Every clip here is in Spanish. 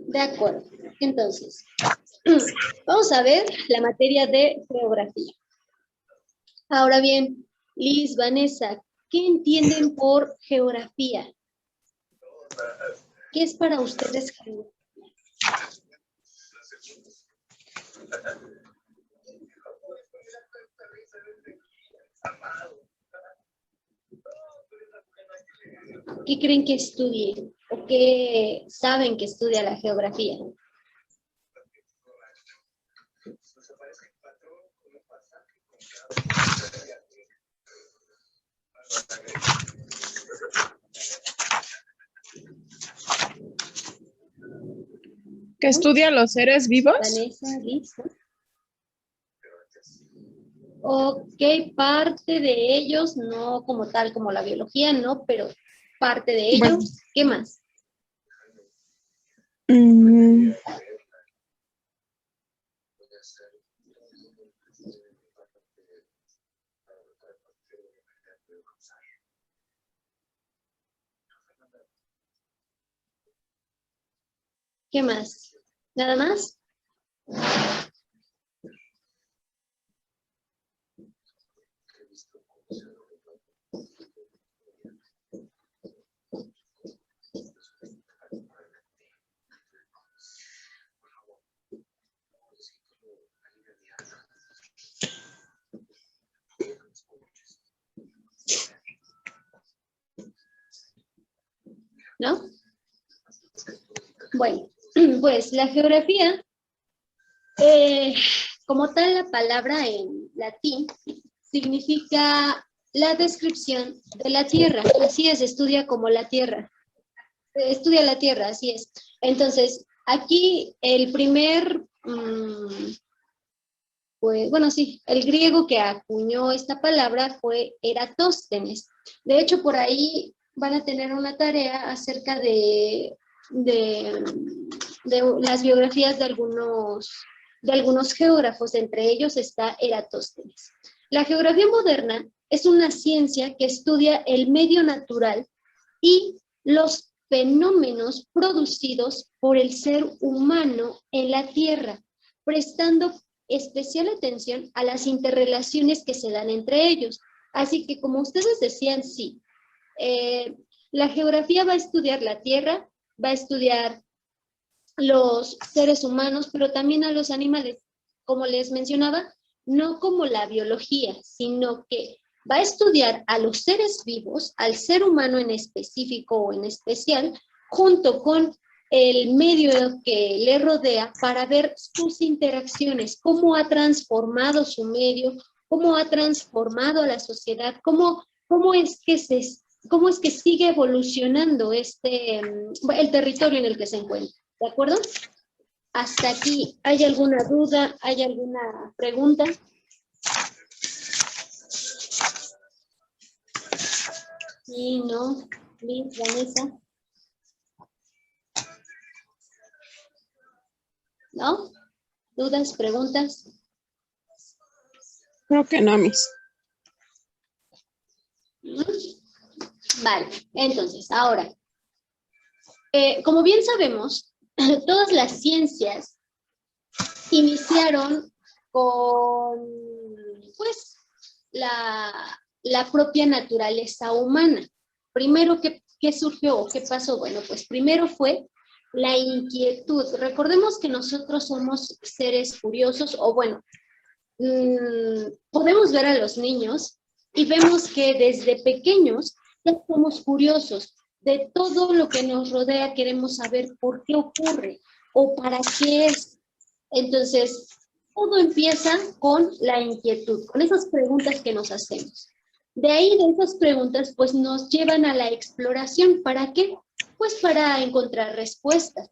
De acuerdo. Entonces, vamos a ver la materia de geografía. Ahora bien, Liz, Vanessa, ¿qué entienden por geografía? ¿Qué es para ustedes geografía? ¿Qué creen que estudie? ¿O qué saben que estudia la geografía? ¿Que estudia los seres vivos? Vanessa, listo. Ok, parte de ellos, no como tal, como la biología, no, pero parte de ellos. Bueno. ¿Qué más? ¿Qué más? ¿Nada más? ¿No? Bueno, pues la geografía, como tal la palabra en latín, significa la descripción de la Tierra. Así es, estudia como la Tierra. Estudia la Tierra, así es. Entonces, aquí el primer, pues, bueno, sí, el griego que acuñó esta palabra fue Eratóstenes. De hecho, por ahí van a tener una tarea acerca de las biografías de algunos geógrafos, entre ellos está Eratóstenes. La geografía moderna es una ciencia que estudia el medio natural y los fenómenos producidos por el ser humano en la Tierra, prestando especial atención a las interrelaciones que se dan entre ellos. Así que, como ustedes decían, sí, la geografía va a estudiar la Tierra, va a estudiar los seres humanos, pero también a los animales. Como les mencionaba, no como la biología, sino que va a estudiar a los seres vivos, al ser humano en específico o en especial, junto con el medio que le rodea para ver sus interacciones, cómo ha transformado su medio, cómo ha transformado a la sociedad, cómo es que sigue evolucionando el territorio en el que se encuentra. ¿De acuerdo? Hasta aquí, ¿hay alguna duda? ¿Hay alguna pregunta? Sí, no. Liz, Vanessa. ¿No? ¿Dudas, preguntas? Creo que no, Miss. Vale, entonces, ahora, como bien sabemos, todas las ciencias iniciaron con, pues, la propia naturaleza humana. Primero, ¿qué surgió o qué pasó? Bueno, pues primero fue la inquietud. Recordemos que nosotros somos seres curiosos, o bueno, podemos ver a los niños y vemos que desde pequeños ya somos curiosos de todo lo que nos rodea, queremos saber por qué ocurre o para qué es. Entonces, todo empieza con la inquietud, con esas preguntas que nos hacemos. De ahí, de esas preguntas, pues nos llevan a la exploración. ¿Para qué? Pues para encontrar respuestas.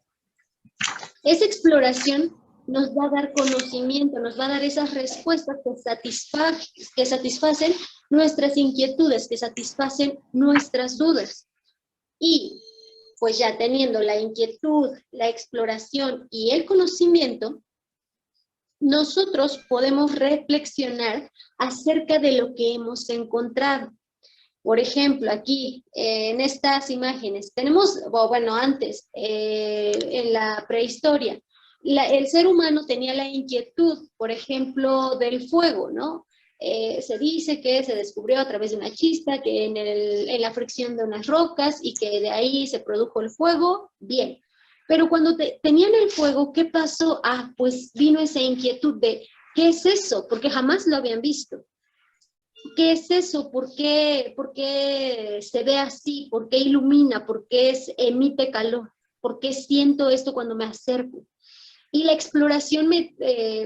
Esa exploración nos va a dar conocimiento, nos va a dar esas respuestas que satisfacen nuestras inquietudes, que satisfacen nuestras dudas. Y pues ya teniendo la inquietud, la exploración y el conocimiento, nosotros podemos reflexionar acerca de lo que hemos encontrado. Por ejemplo, aquí en estas imágenes tenemos, bueno, antes, en la prehistoria, el ser humano tenía la inquietud, por ejemplo, del fuego, ¿no? Se dice que se descubrió a través de una chispa, que en la fricción de unas rocas y que de ahí se produjo el fuego, bien. Pero cuando tenían el fuego, ¿qué pasó? Ah, pues vino esa inquietud de, ¿qué es eso? Porque jamás lo habían visto. ¿Qué es eso? ¿Por qué se ve así? ¿Por qué ilumina? ¿Por qué emite calor? ¿Por qué siento esto cuando me acerco? Y la exploración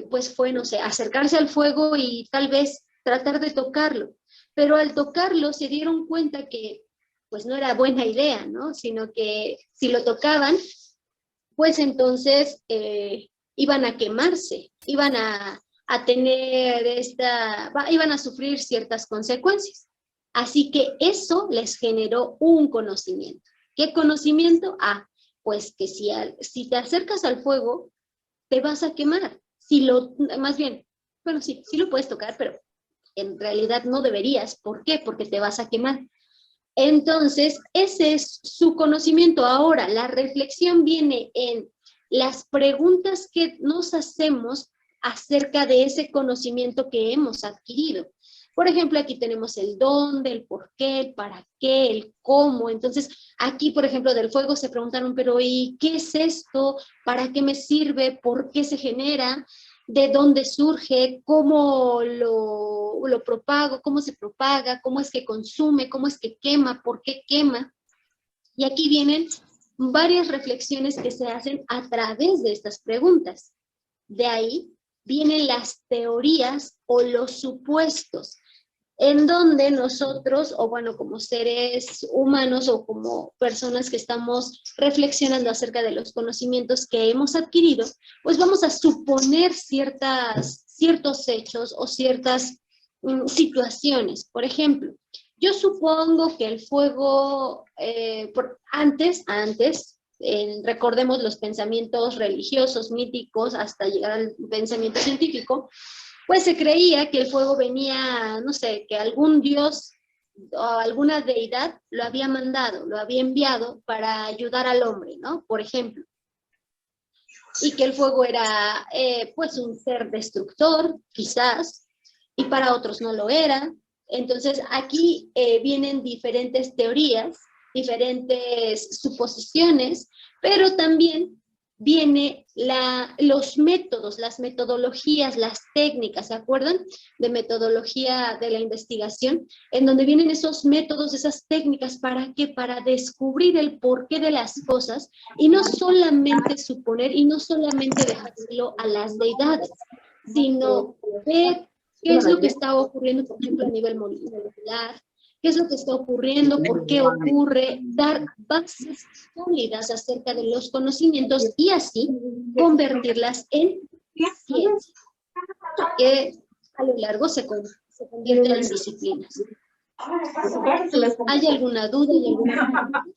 pues fue, no sé, acercarse al fuego y tal vez tratar de tocarlo. Pero al tocarlo se dieron cuenta que pues no era buena idea, ¿no? Sino que si lo tocaban, pues entonces iban a quemarse, iban a sufrir ciertas consecuencias. Así que eso les generó un conocimiento. ¿Qué conocimiento? Ah, pues que si te acercas al fuego, te vas a quemar. Más bien, bueno, sí lo puedes tocar, pero en realidad no deberías. ¿Por qué? Porque te vas a quemar. Entonces, ese es su conocimiento. Ahora, la reflexión viene en las preguntas que nos hacemos acerca de ese conocimiento que hemos adquirido. Por ejemplo, aquí tenemos el dónde, el por qué, el para qué, el cómo. Entonces, aquí, por ejemplo, del fuego se preguntaron, pero ¿y qué es esto? ¿Para qué me sirve? ¿Por qué se genera? ¿De dónde surge? ¿Cómo lo propago? ¿Cómo se propaga? ¿Cómo es que consume? ¿Cómo es que quema? ¿Por qué quema? Y aquí vienen varias reflexiones que se hacen a través de estas preguntas. De ahí vienen las teorías o los supuestos, en donde nosotros, o bueno, como seres humanos o como personas que estamos reflexionando acerca de los conocimientos que hemos adquirido, pues vamos a suponer ciertos hechos o ciertas situaciones. Por ejemplo, yo supongo que el fuego, antes, recordemos los pensamientos religiosos, míticos, hasta llegar al pensamiento científico, pues se creía que el fuego venía, no sé, que algún dios o alguna deidad lo había mandado, lo había enviado para ayudar al hombre, ¿no? Por ejemplo. Y que el fuego era, pues, un ser destructor, quizás, y para otros no lo era. Entonces, aquí vienen diferentes teorías, diferentes suposiciones, pero también viene los métodos, las metodologías, las técnicas, ¿se acuerdan? De metodología de la investigación, en donde vienen esos métodos, esas técnicas, ¿para qué? Para descubrir el porqué de las cosas y no solamente suponer y no solamente dejarlo a las deidades, sino ver qué es lo que está ocurriendo, por ejemplo, a nivel molecular, qué es lo que está ocurriendo, por qué ocurre, dar bases sólidas acerca de los conocimientos y así convertirlas en ciencia, que a lo largo se convierten en disciplinas. ¿Hay alguna duda?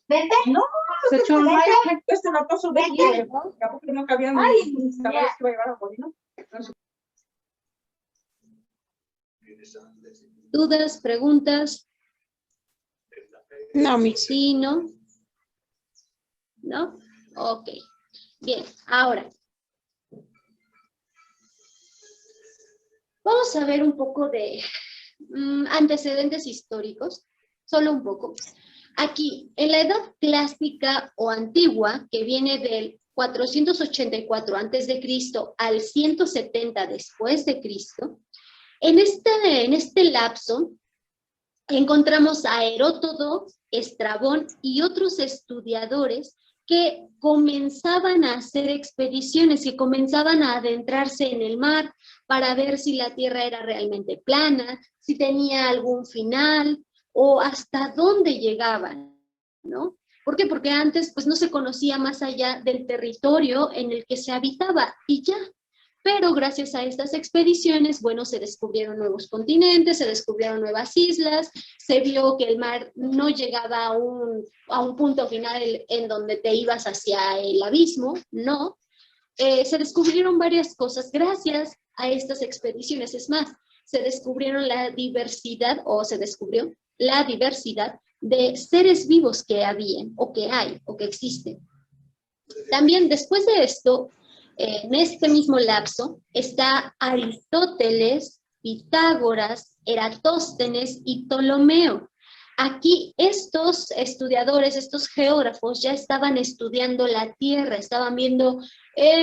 ¿Vete? No, se echó un rayo, esto no pasó, vete. Porque no cabían mis caballos que iba a llevar a Molino. ¿Dudas, preguntas? No, mi. Sí, ¿no? ¿No? Ok. Bien, ahora. Vamos a ver un poco de antecedentes históricos, solo un poco. Aquí, en la edad clásica o antigua, que viene del 484 a.C. al 170 después de Cristo, en este lapso encontramos a Heródoto, Estrabón y otros estudiadores que comenzaban a hacer expediciones, que comenzaban a adentrarse en el mar para ver si la Tierra era realmente plana, si tenía algún final o hasta dónde llegaban, ¿no? ¿Por qué? Porque antes pues no se conocía más allá del territorio en el que se habitaba y ya. Pero gracias a estas expediciones, bueno, se descubrieron nuevos continentes, se descubrieron nuevas islas, se vio que el mar no llegaba a un punto final en donde te ibas hacia el abismo, no. Se descubrieron varias cosas gracias a estas expediciones. Es más, se descubrieron la diversidad, o se descubrió la diversidad de seres vivos que habían, o que hay, o que existen. También después de esto, en este mismo lapso, está Aristóteles, Pitágoras, Eratóstenes y Ptolomeo. Aquí estos estudiadores, estos geógrafos ya estaban estudiando la Tierra, estaban viendo,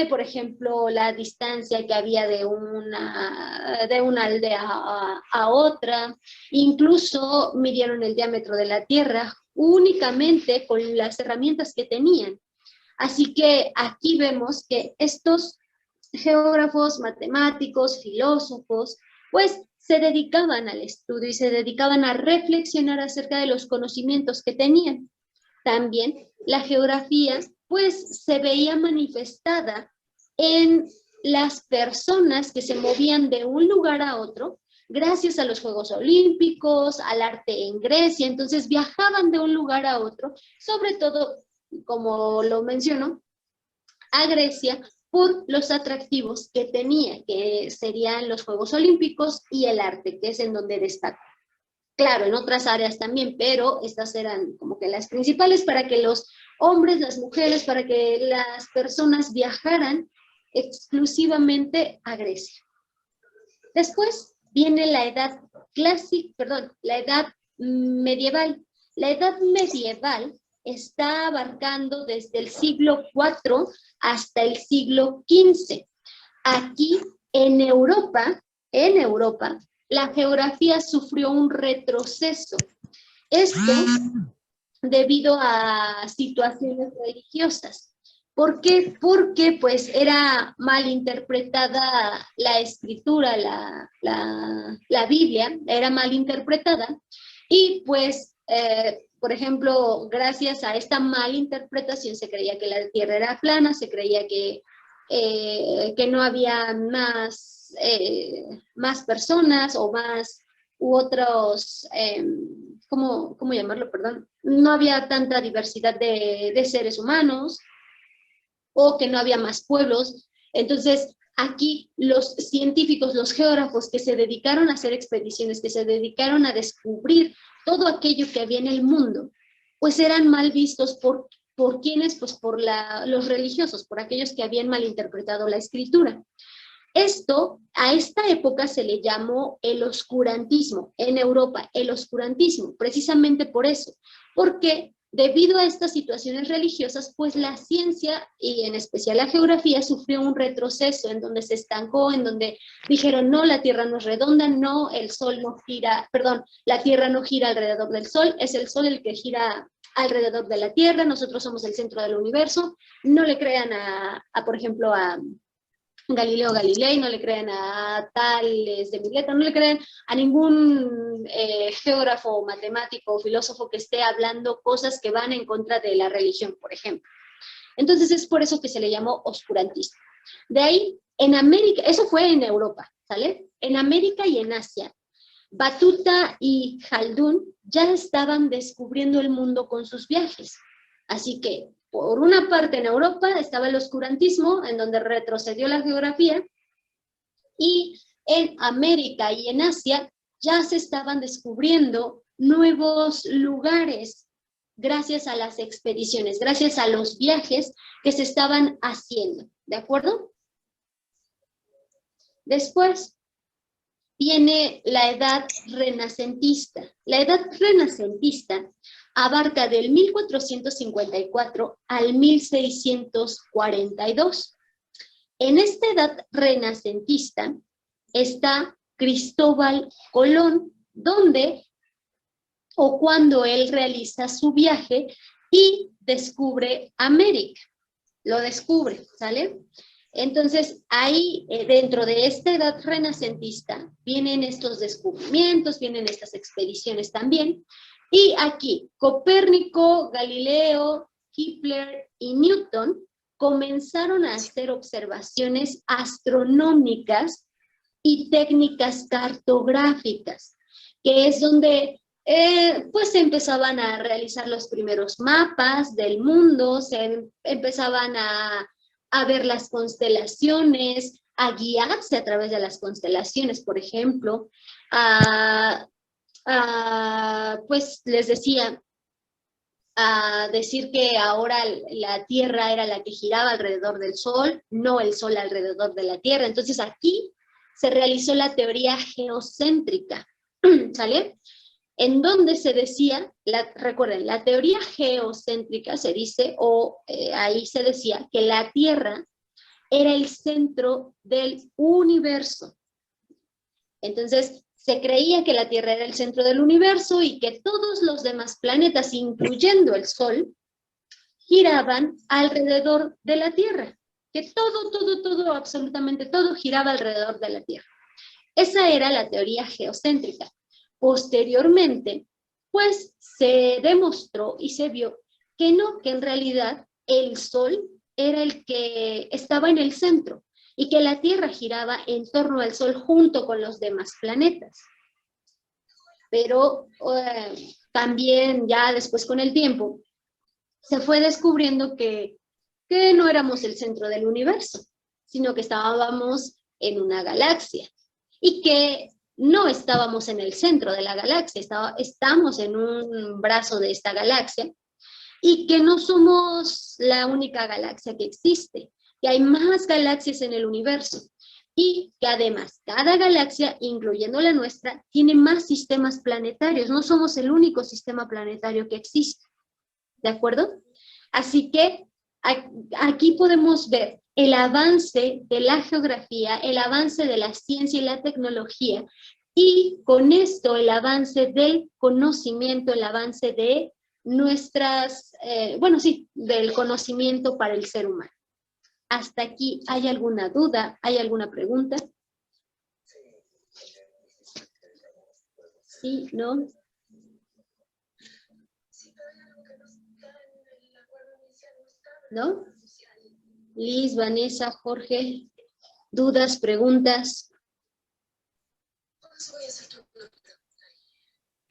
por ejemplo, la distancia que había de una aldea a otra, incluso midieron el diámetro de la Tierra únicamente con las herramientas que tenían. Así que aquí vemos que estos geógrafos, matemáticos, filósofos, pues se dedicaban al estudio y se dedicaban a reflexionar acerca de los conocimientos que tenían. También la geografía, pues se veía manifestada en las personas que se movían de un lugar a otro, gracias a los Juegos Olímpicos, al arte en Grecia, entonces viajaban de un lugar a otro, sobre todo, como lo menciono, a Grecia, por los atractivos que tenía, que serían los Juegos Olímpicos y el arte, que es en donde destaca. Claro, en otras áreas también, pero estas eran como que las principales para que los hombres, las mujeres, para que las personas viajaran exclusivamente a Grecia. Después viene la edad la edad medieval. La edad medieval está abarcando desde el siglo IV hasta el siglo XV. Aquí en Europa, la geografía sufrió un retroceso. Esto debido a situaciones religiosas. ¿Por qué? Porque pues era mal interpretada la escritura, la Biblia, era mal interpretada y pues por ejemplo, gracias a esta mala interpretación se creía que la Tierra era plana, se creía que no había más personas o más u otros, ¿cómo llamarlo? Perdón. No había tanta diversidad de seres humanos o que no había más pueblos. Entonces, aquí los científicos, los geógrafos que se dedicaron a hacer expediciones, que se dedicaron a descubrir todo aquello que había en el mundo, pues eran mal vistos ¿por quiénes? Pues por los religiosos, por aquellos que habían malinterpretado la escritura. A esta época se le llamó el oscurantismo, en Europa, el oscurantismo, precisamente por eso, porque debido a estas situaciones religiosas, pues la ciencia, y en especial la geografía, sufrió un retroceso en donde se estancó, en donde dijeron, no, la Tierra no es redonda, no, el Sol no gira, perdón, la Tierra no gira alrededor del Sol, es el Sol el que gira alrededor de la Tierra, nosotros somos el centro del universo. No le crean por ejemplo, a Galileo Galilei, no le crean a Tales de Mileto, no le crean a ningún geógrafo, matemático, filósofo que esté hablando cosas que van en contra de la religión, por ejemplo. Entonces es por eso que se le llamó oscurantismo. De ahí, en América, eso fue en Europa, ¿sale? En América y en Asia, Batuta y Jaldún ya estaban descubriendo el mundo con sus viajes. Así que, por una parte en Europa estaba el oscurantismo, en donde retrocedió la geografía, y en América y en Asia ya se estaban descubriendo nuevos lugares gracias a las expediciones, gracias a los viajes que se estaban haciendo, ¿de acuerdo? Después viene la edad renacentista. La edad renacentista abarca del 1454 al 1642. En esta edad renacentista está Cristóbal Colón, donde o cuando él realiza su viaje y descubre América. Lo descubre, ¿sale? Entonces, ahí, dentro de esta edad renacentista, vienen estos descubrimientos, vienen estas expediciones también. Y aquí, Copérnico, Galileo, Kepler y Newton comenzaron a hacer observaciones astronómicas y técnicas cartográficas, que es donde pues se empezaban a realizar los primeros mapas del mundo, se empezaban a ver las constelaciones, a guiarse a través de las constelaciones, por ejemplo, pues pues les decía, a decir que ahora la Tierra era la que giraba alrededor del Sol, no el Sol alrededor de la Tierra. Entonces aquí se realizó la teoría geocéntrica, ¿sale? En donde se decía, recuerden, la teoría geocéntrica se dice, ahí se decía que la Tierra era el centro del universo. Entonces, se creía que la Tierra era el centro del universo y que todos los demás planetas, incluyendo el Sol, giraban alrededor de la Tierra. Que todo, absolutamente todo giraba alrededor de la Tierra. Esa era la teoría geocéntrica. Posteriormente, pues se demostró y se vio que no, que en realidad el Sol era el que estaba en el centro y que la Tierra giraba en torno al Sol junto con los demás planetas. Pero también ya después con el tiempo se fue descubriendo que no éramos el centro del universo, sino que estábamos en una galaxia y que no estábamos en el centro de la galaxia, estamos en un brazo de esta galaxia y que no somos la única galaxia que existe, que hay más galaxias en el universo y que además cada galaxia, incluyendo la nuestra, tiene más sistemas planetarios, no somos el único sistema planetario que existe, ¿de acuerdo? Así que aquí podemos ver el avance de la geografía, el avance de la ciencia y la tecnología, y con esto el avance del conocimiento, el avance de del conocimiento para el ser humano. ¿Hasta aquí hay alguna duda? ¿Hay alguna pregunta? ¿Sí? ¿No? ¿No? Liz, Vanessa, Jorge, ¿dudas, preguntas?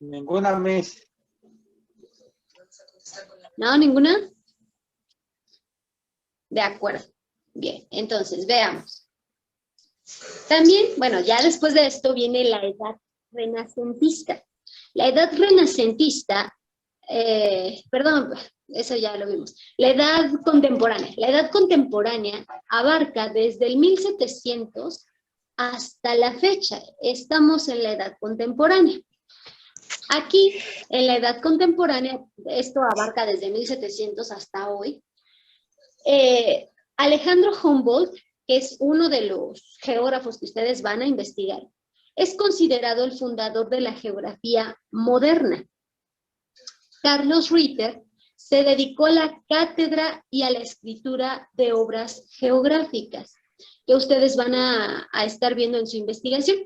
Ninguna, Miss. ¿No? ¿Ninguna? De acuerdo. Bien, entonces veamos. También, bueno, ya después de esto viene la edad renacentista. La edad renacentista, perdón, eso ya lo vimos. La edad contemporánea. La edad contemporánea abarca desde el 1700 hasta la fecha. Estamos en la edad contemporánea. Aquí, en la edad contemporánea, esto abarca desde 1700 hasta hoy. Alejandro Humboldt, que es uno de los geógrafos que ustedes van a investigar, es considerado el fundador de la geografía moderna. Carlos Ritter se dedicó a la cátedra y a la escritura de obras geográficas, que ustedes van a estar viendo en su investigación.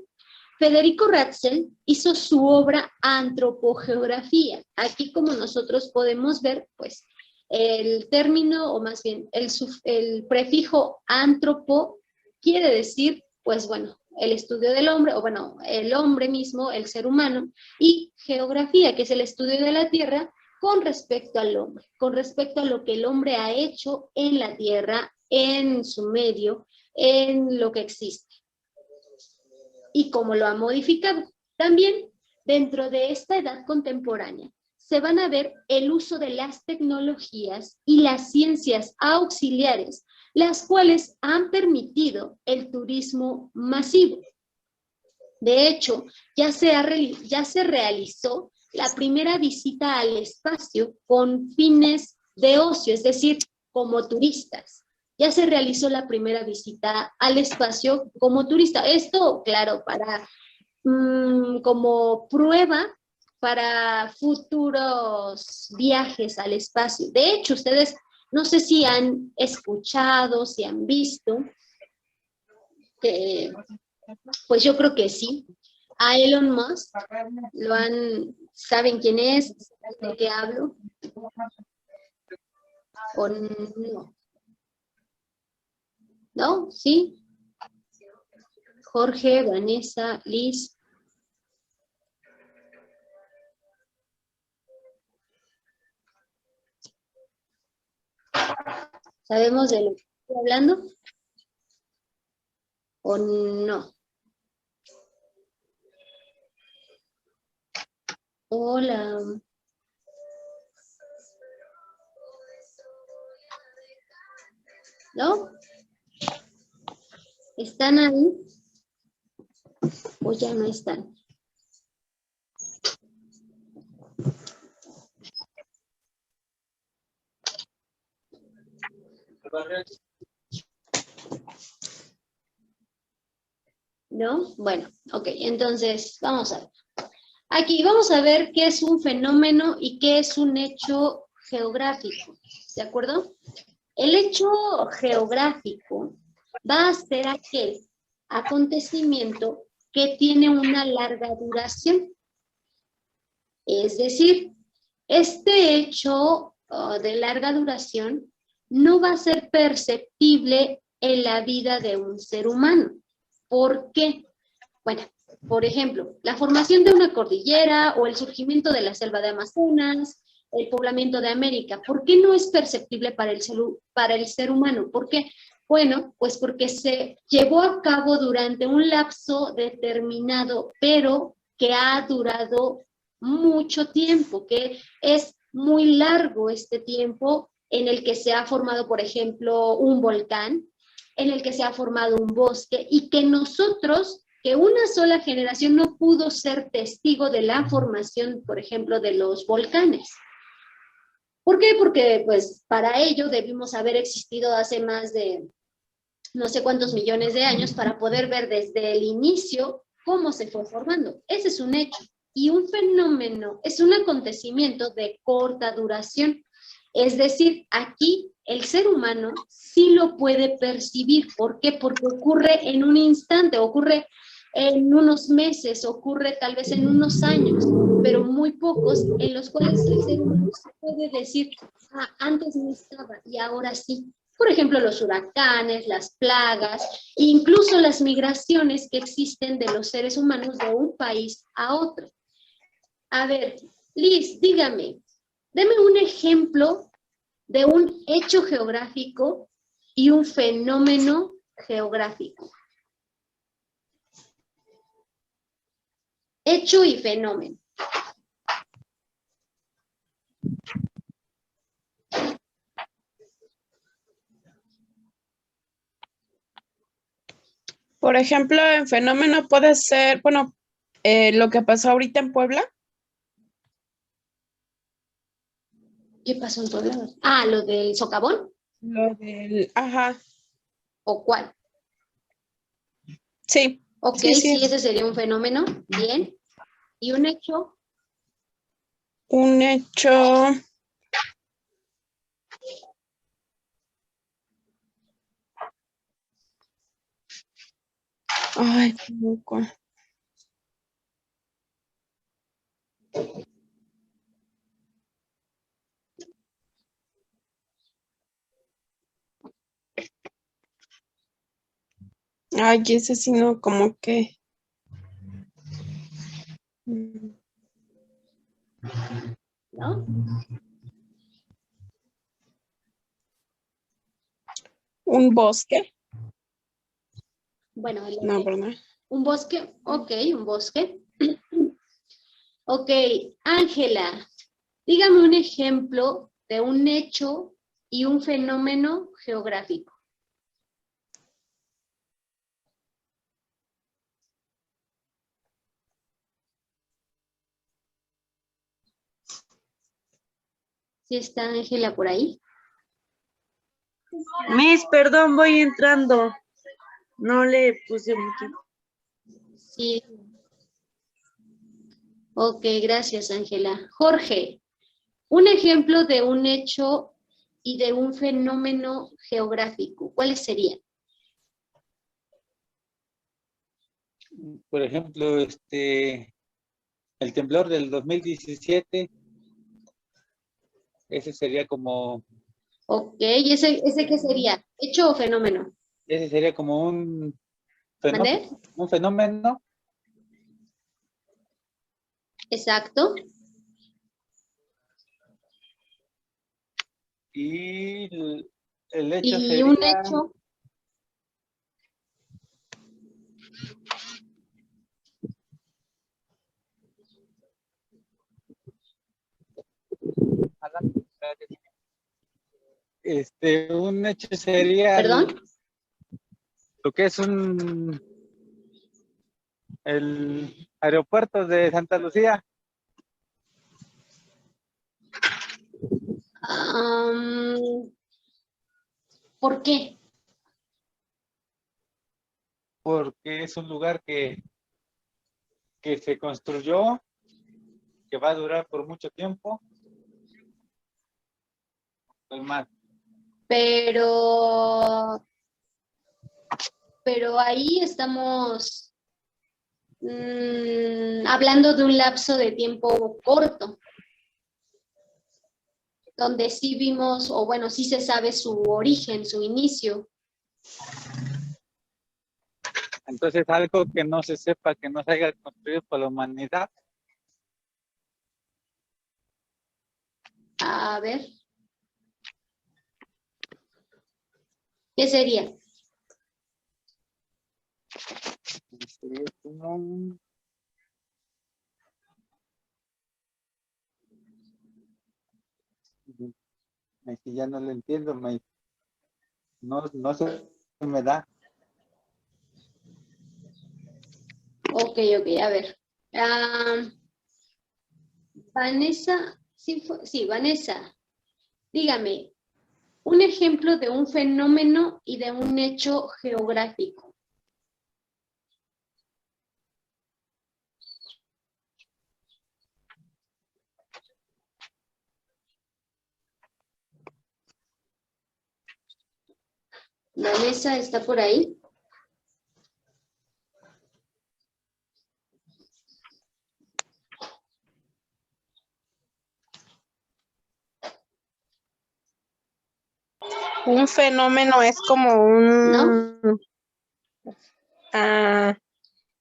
Federico Ratzel hizo su obra Antropogeografía. Aquí, como nosotros podemos ver, pues, el término, o más bien, el prefijo antropo quiere decir, pues bueno, el estudio del hombre, o bueno, el hombre mismo, el ser humano, y geografía, que es el estudio de la tierra con respecto al hombre, con respecto a lo que el hombre ha hecho en la tierra, en su medio, en lo que existe, y cómo lo ha modificado. También, dentro de esta edad contemporánea, se van a ver el uso de las tecnologías y las ciencias auxiliares, las cuales han permitido el turismo masivo. De hecho, ya se realizó la primera visita al espacio con fines de ocio, es decir, como turistas. Ya se realizó la primera visita al espacio como turista. Esto, claro, como prueba para futuros viajes al espacio. De hecho, ustedes no sé si han escuchado, si han visto, pues yo creo que sí. A Elon Musk ¿saben quién es? ¿De qué hablo? ¿O no? ¿No? ¿Sí? Jorge, Vanessa, Liz. ¿Sabemos de lo que estoy hablando? ¿O no? Hola. ¿No? ¿Están ahí? ¿O ya no están? ¿No? Bueno, ok, entonces vamos a ver. Aquí vamos a ver qué es un fenómeno y qué es un hecho geográfico, ¿de acuerdo? El hecho geográfico va a ser aquel acontecimiento que tiene una larga duración. Es decir, este hecho de larga duración no va a ser perceptible en la vida de un ser humano. ¿Por qué? Bueno, por ejemplo, la formación de una cordillera o el surgimiento de la selva de Amazonas, el poblamiento de América. ¿Por qué no es perceptible para el ser humano? ¿Por qué? Bueno, pues porque se llevó a cabo durante un lapso determinado, pero que ha durado mucho tiempo, que es muy largo este tiempo en el que se ha formado, por ejemplo, un volcán, en el que se ha formado un bosque y que nosotros, que una sola generación no pudo ser testigo de la formación, por ejemplo, de los volcanes. ¿Por qué? Porque pues para ello debimos haber existido hace más de no sé cuántos millones de años para poder ver desde el inicio cómo se fue formando. Ese es un hecho. Y un fenómeno es un acontecimiento de corta duración. Es decir, aquí el ser humano sí lo puede percibir. ¿Por qué? Porque ocurre en un instante, ocurre en unos meses, ocurre tal vez en unos años, pero muy pocos en los cuales el ser humano se puede decir, ah, antes no estaba y ahora sí. Por ejemplo, los huracanes, las plagas, incluso las migraciones que existen de los seres humanos de un país a otro. A ver, Liz, dígame, deme un ejemplo de un hecho geográfico y un fenómeno geográfico. Hecho y fenómeno. Por ejemplo, en fenómeno puede ser, bueno, lo que pasó ahorita en Puebla. ¿Qué pasó en Puebla? Ah, lo del socavón. Lo del, ajá, ¿O cuál? sí, Ok, sí, sí, sí. ese sería un fenómeno. Bien. ¿Y un hecho? Un hecho, ay, loco. Ay, ese sí no, como que. ¿No? Un bosque. Bueno, No, ¿verdad? un bosque, ok, un bosque. Ok, Ángela, dígame un ejemplo de un hecho y un fenómeno geográfico. ¿Sí está Ángela por ahí? Miss, perdón, voy entrando. No le puse mucho. Sí. Ok, gracias, Ángela. Jorge, un ejemplo de un hecho y de un fenómeno geográfico, ¿cuáles serían? Por ejemplo, el temblor del 2017, ese sería como, Ok, ¿ese qué sería? ¿Hecho o fenómeno? ese sería como ¿Mandé? un fenómeno. Exacto. Y el hecho Y un sería, hecho, Un hecho sería ¿Perdón? lo que es el aeropuerto de Santa Lucía. ¿Por qué? Porque es un lugar que se construyó, que va a durar por mucho tiempo. Pues más. Pero ahí estamos hablando de un lapso de tiempo corto, donde sí vimos, o bueno, sí se sabe su origen, su inicio. Entonces, algo que no se sepa, que no se haya construido por la humanidad. A ver. ¿Qué sería? Sería como... que ya no lo entiendo, no se me da. Ok, a ver. Vanessa, sí, Vanessa, dígame, un ejemplo de un fenómeno y de un hecho geográfico. Vanessa, ¿está por ahí? Un fenómeno es como ¿No?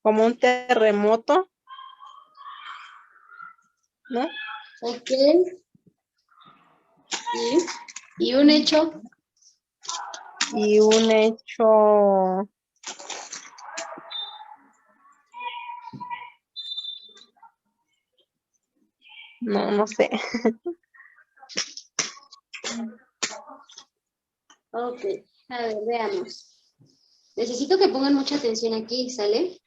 como un terremoto, ¿no? Ok. ¿Y un hecho? Y un hecho, no sé. Ok, a ver, veamos. Necesito que pongan mucha atención aquí, ¿sale?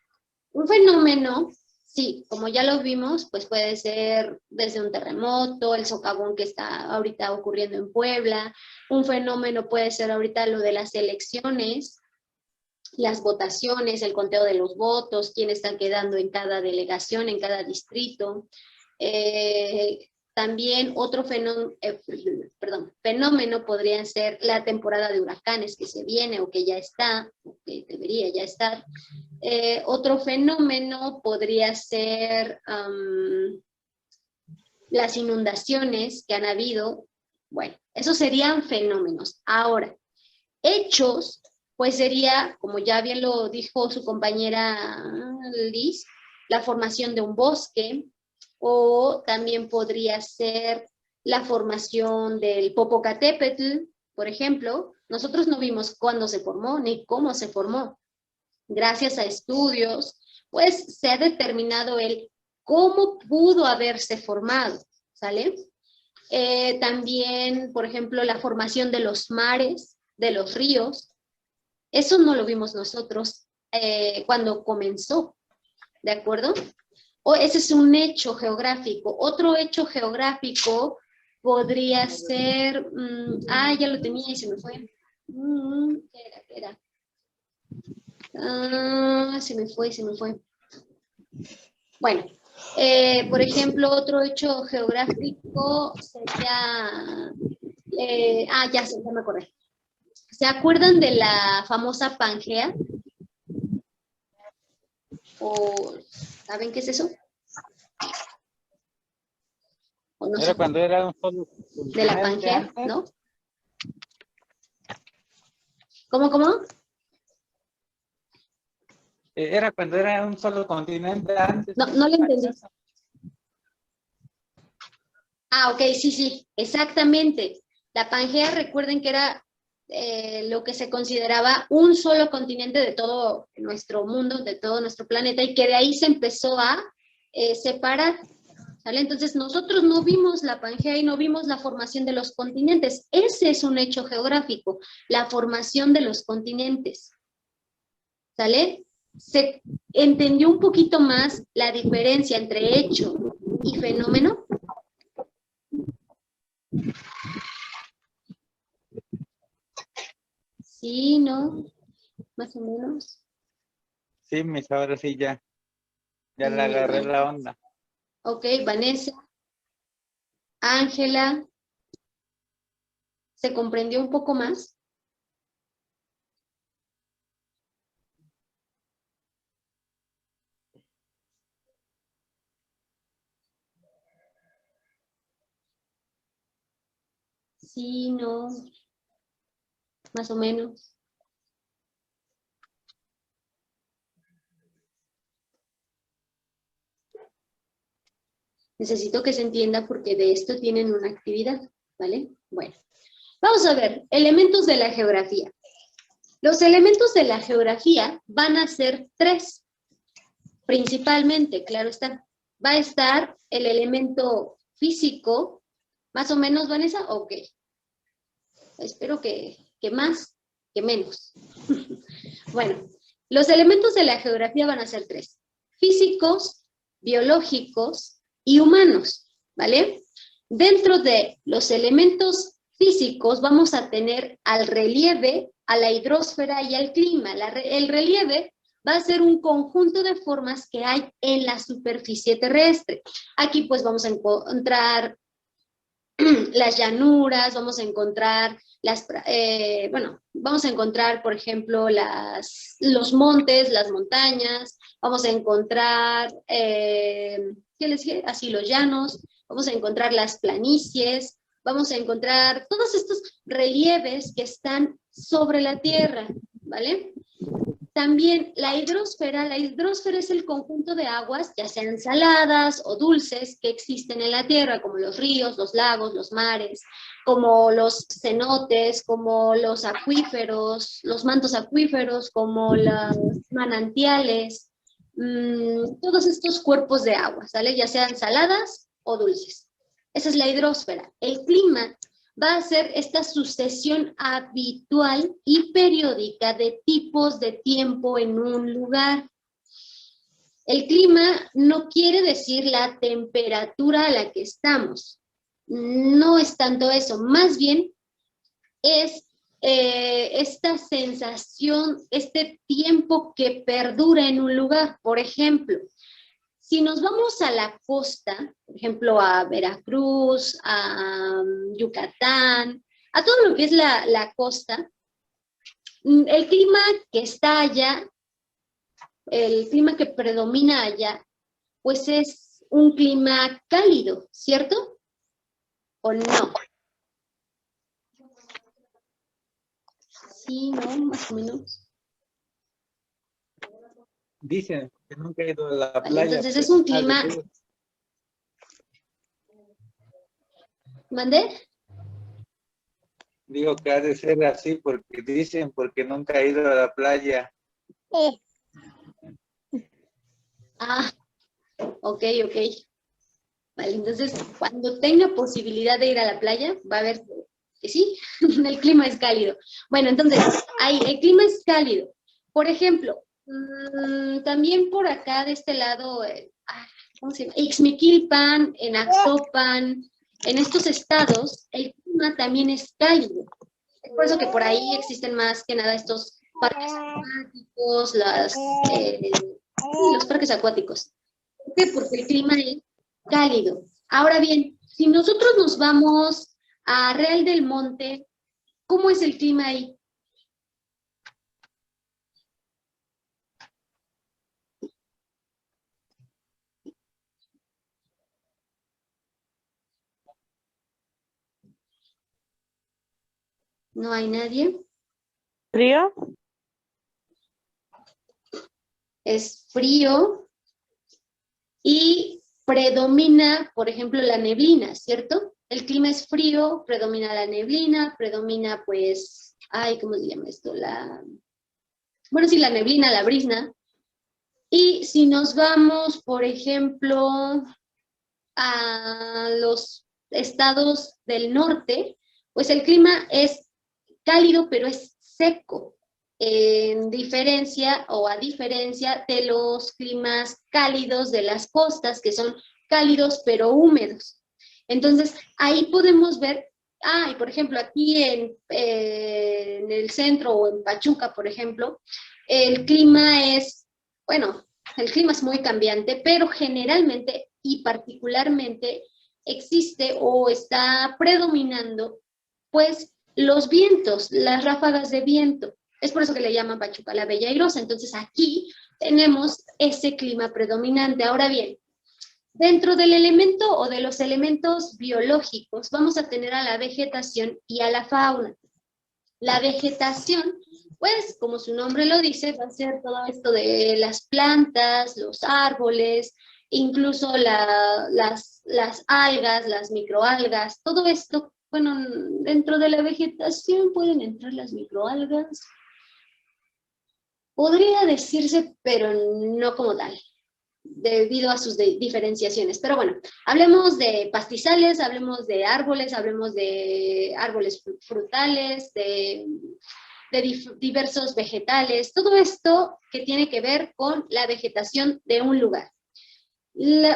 Un fenómeno, sí, como ya lo vimos, pues puede ser desde un terremoto, el socavón que está ahorita ocurriendo en Puebla. Un fenómeno puede ser ahorita lo de las elecciones, las votaciones, el conteo de los votos, quién está quedando en cada delegación, en cada distrito. También otro fenómeno podría ser la temporada de huracanes que se viene o que ya está, o que debería ya estar. Otro fenómeno podría ser las inundaciones que han habido. Bueno, esos serían fenómenos. Ahora, hechos, pues sería, como ya bien lo dijo su compañera Liz, la formación de un bosque, o también podría ser la formación del Popocatépetl, por ejemplo. Nosotros no vimos cuándo se formó ni cómo se formó. Gracias a estudios, pues se ha determinado el cómo pudo haberse formado, ¿sale? También, por ejemplo, la formación de los mares, de los ríos. Eso no lo vimos nosotros cuando comenzó, ¿de acuerdo? O ese es un hecho geográfico. Otro hecho geográfico podría ser, ya lo tenía y se me fue. ¿Qué era? Se me fue. Bueno, por ejemplo, otro hecho geográfico sería, ya me acordé. ¿Se acuerdan de la famosa Pangea? ¿O saben qué es eso? ¿O no Era cuando era un solo de la Pangea, antes. ¿no? ¿Cómo? Era cuando era un solo continente antes. No lo entendí. Ok, sí, exactamente. La Pangea, recuerden que era lo que se consideraba un solo continente de todo nuestro mundo, de todo nuestro planeta, y que de ahí se empezó a separar. ¿Sale? Entonces nosotros no vimos la Pangea y no vimos la formación de los continentes. Ese es un hecho geográfico, la formación de los continentes. ¿Sale? ¿Se entendió un poquito más la diferencia entre hecho y fenómeno? Sí, ¿no? Más o menos. Sí, mis, ahora sí ya le agarré la onda. Ok, Vanessa. Ángela. ¿Se comprendió un poco más? Sí, no. Más o menos. Necesito que se entienda porque de esto tienen una actividad, ¿vale? Bueno, vamos a ver, elementos de la geografía. Los elementos de la geografía van a ser 3, principalmente, claro está. Va a estar el elemento físico, más o menos, Vanessa, ok. Espero que más, que menos. Bueno, los elementos de la geografía van a ser 3. Físicos, biológicos y humanos, ¿vale? Dentro de los elementos físicos vamos a tener al relieve, a la hidrósfera y al clima. El relieve va a ser un conjunto de formas que hay en la superficie terrestre. Aquí pues vamos a encontrar las llanuras, vamos a encontrar vamos a encontrar, por ejemplo, los montes, las montañas, vamos a encontrar, ¿qué les dije? Así los llanos, vamos a encontrar las planicies, vamos a encontrar todos estos relieves que están sobre la tierra, ¿vale? También la hidrósfera es el conjunto de aguas, ya sean saladas o dulces, que existen en la tierra, como los ríos, los lagos, los mares, como los cenotes, como los acuíferos, los mantos acuíferos, como los manantiales, todos estos cuerpos de agua, ¿sale? Ya sean saladas o dulces. Esa es la hidrósfera. El clima va a ser esta sucesión habitual y periódica de tipos de tiempo en un lugar. El clima no quiere decir la temperatura a la que estamos. No es tanto eso, más bien es esta sensación, este tiempo que perdura en un lugar. Por ejemplo, si nos vamos a la costa, por ejemplo, a Veracruz, a Yucatán, a todo lo que es la costa, el clima que está allá, el clima que predomina allá, pues es un clima cálido, ¿cierto? ¿O no? Sí, ¿no? Más o menos. Dicen que nunca he ido a la Vale, playa. entonces es un clima... ¿Mandé? Digo que ha de ser así porque dicen, porque nunca he ido a la playa. Ah, ok. Vale, entonces cuando tenga posibilidad de ir a la playa, va a ver que sí, el clima es cálido. Bueno, entonces, ahí, el clima es cálido. Por ejemplo, también por acá de este lado, ¿cómo se llama? Ixmiquilpan, en Actopan, en estos estados, el clima también es cálido. Es por eso que por ahí existen más que nada estos parques acuáticos, los parques acuáticos. ¿Por qué? Porque el clima es cálido. Ahora bien, si nosotros nos vamos a Real del Monte, ¿cómo es el clima ahí? ¿No hay nadie? ¿Frío? Es frío y predomina, por ejemplo, la neblina, ¿cierto? El clima es frío, predomina la neblina, predomina pues, ¿cómo se llama esto? Bueno, sí, la neblina, la brizna. Y si nos vamos, por ejemplo, a los estados del norte, pues el clima es cálido, pero es seco, en diferencia o a diferencia de los climas cálidos de las costas, que son cálidos pero húmedos. Entonces, ahí podemos ver, y por ejemplo, aquí en el centro o en Pachuca, por ejemplo, el clima es, bueno, el clima es muy cambiante, pero generalmente y particularmente existe o está predominando, pues, los vientos, las ráfagas de viento. Es por eso que le llaman Pachuca la Bella Airosa. Entonces aquí tenemos ese clima predominante. Ahora bien, dentro del elemento o de los elementos biológicos vamos a tener a la vegetación y a la fauna. La vegetación, pues como su nombre lo dice, va a ser todo esto de las plantas, los árboles, incluso las algas, las microalgas, todo esto. Bueno, dentro de la vegetación pueden entrar las microalgas. Podría decirse, pero no como tal, debido a sus diferenciaciones. Pero bueno, hablemos de pastizales, hablemos de árboles frutales, de diversos vegetales, todo esto que tiene que ver con la vegetación de un lugar.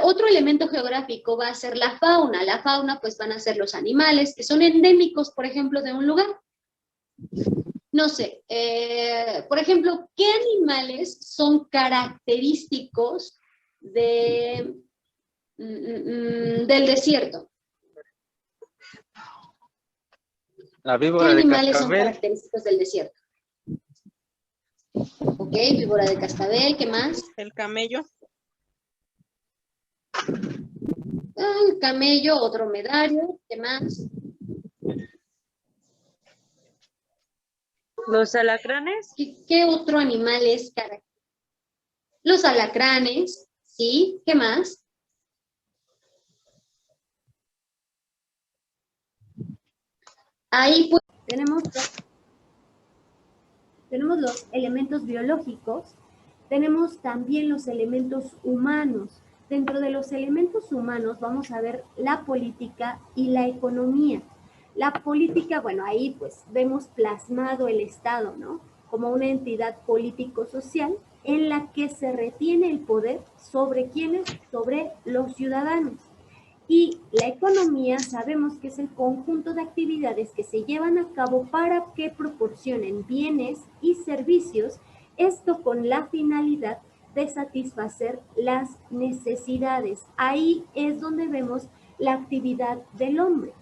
Otro elemento geográfico va a ser la fauna. La fauna pues van a ser los animales que son endémicos, por ejemplo, de un lugar. No sé, por ejemplo, ¿qué animales son característicos del desierto? La ¿Qué víbora de animales son cascabel, característicos del desierto? Ok, víbora de cascabel, ¿qué más? El camello. El camello o dromedario, ¿qué más? Los alacranes, ¿Qué otro animal es característico? Los alacranes, ¿sí? ¿Qué más? Ahí pues tenemos los elementos biológicos, tenemos también los elementos humanos. Dentro de los elementos humanos vamos a ver la política y la economía. La política, bueno, ahí pues vemos plasmado el Estado, ¿no? Como una entidad político-social en la que se retiene el poder sobre quienes, sobre los ciudadanos. Y la economía sabemos que es el conjunto de actividades que se llevan a cabo para que proporcionen bienes y servicios, esto con la finalidad de satisfacer las necesidades. Ahí es donde vemos la actividad del hombre.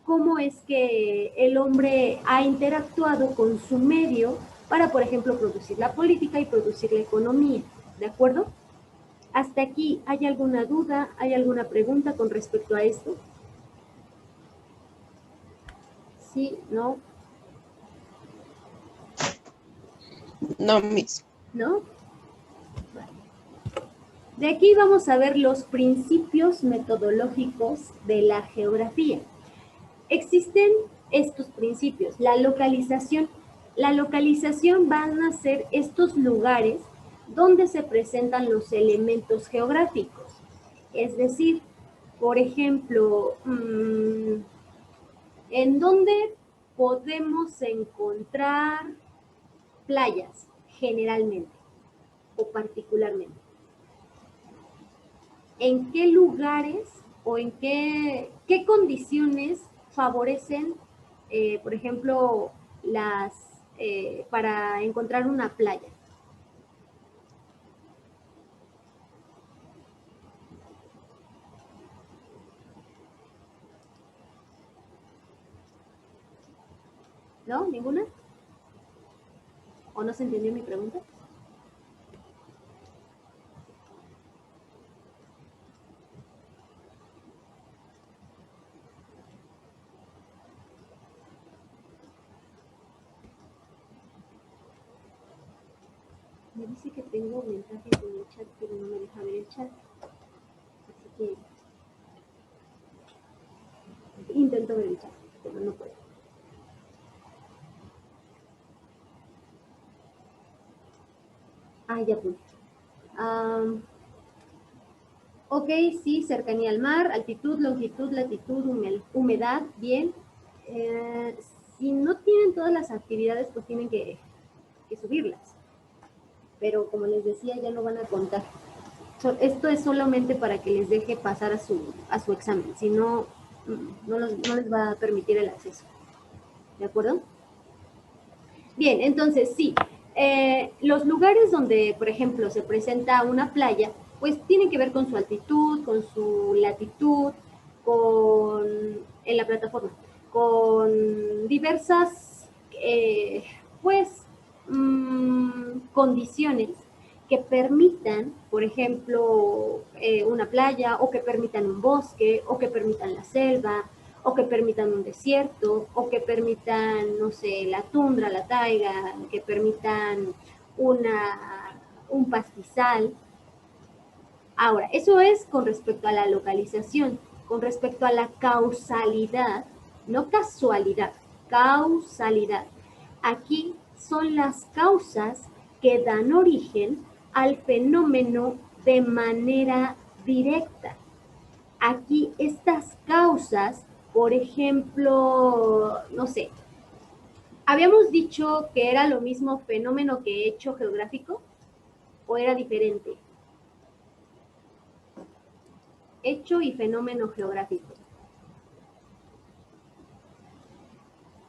Cómo es que el hombre ha interactuado con su medio para, por ejemplo, producir la política y producir la economía. ¿De acuerdo? Hasta aquí, ¿hay alguna duda? ¿Hay alguna pregunta con respecto a esto? ¿Sí? ¿No? No, mis. ¿No? Vale. De aquí vamos a ver los principios metodológicos de la geografía. Existen estos principios. La localización. La localización van a ser estos lugares donde se presentan los elementos geográficos. Es decir, por ejemplo, ¿en dónde podemos encontrar playas generalmente o particularmente? ¿En qué lugares o en qué condiciones favorecen, por ejemplo, para encontrar una playa? ¿No? ¿Ninguna? ¿O no se entendió mi pregunta? Me dice que tengo mensajes en el chat, pero no me deja ver el chat. Así que intento ver el chat, pero no puedo. Ya pude. Ok, sí, cercanía al mar, altitud, longitud, latitud, humedad, bien. Si no tienen todas las actividades, pues tienen que subirlas. Pero como les decía, ya no van a contar. Esto es solamente para que les deje pasar a su examen. Si no, no les va a permitir el acceso. ¿De acuerdo? Bien, entonces sí. Los lugares donde, por ejemplo, se presenta una playa, pues tienen que ver con su altitud, con su latitud, en la plataforma, con diversas, pues, condiciones que permitan, por ejemplo, una playa, o que permitan un bosque, o que permitan la selva, o que permitan un desierto, o que permitan, no sé, la tundra, la taiga, que permitan un pastizal. Ahora, eso es con respecto a la localización. Con respecto a la causalidad, no casualidad, causalidad. Aquí son las causas que dan origen al fenómeno de manera directa. Aquí estas causas, por ejemplo, no sé, habíamos dicho que era lo mismo fenómeno que hecho geográfico, o era diferente. Hecho y fenómeno geográfico.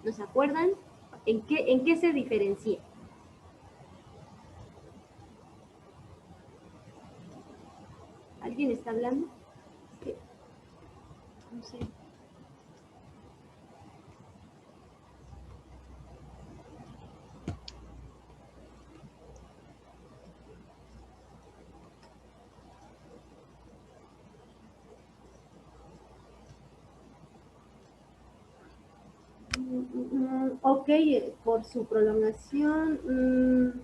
¿No se acuerdan? ¿En qué se diferencia? ¿Alguien está hablando? No sé. Ok, por su prolongación.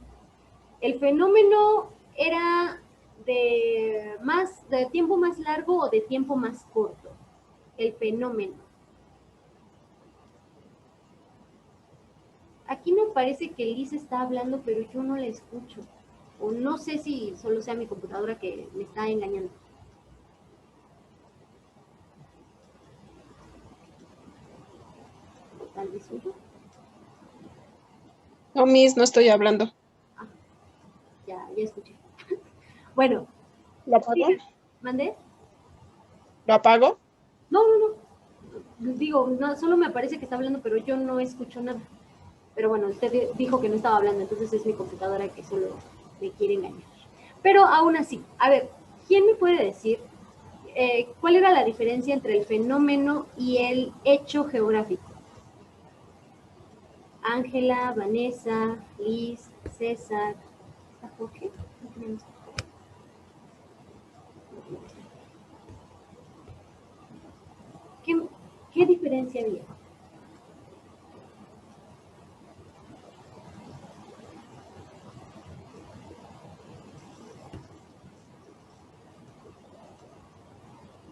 El fenómeno era de tiempo más largo o de tiempo más corto. El fenómeno. Aquí me parece que Liz está hablando, pero yo no la escucho. O no sé si solo sea mi computadora que me está engañando. O tal vez suyo. No, Miss, no estoy hablando. Ah, ya escuché. Bueno. ¿Lo apago? ¿Mandé? ¿Lo apago? No. Digo, no, solo me parece que está hablando, pero yo no escucho nada. Pero bueno, usted dijo que no estaba hablando, entonces es mi computadora que solo me quiere engañar. Pero aún así, a ver, ¿quién me puede decir cuál era la diferencia entre el fenómeno y el hecho geográfico? Ángela, Vanessa, Liz, César, ¿está Jorge? ¿Qué diferencia había?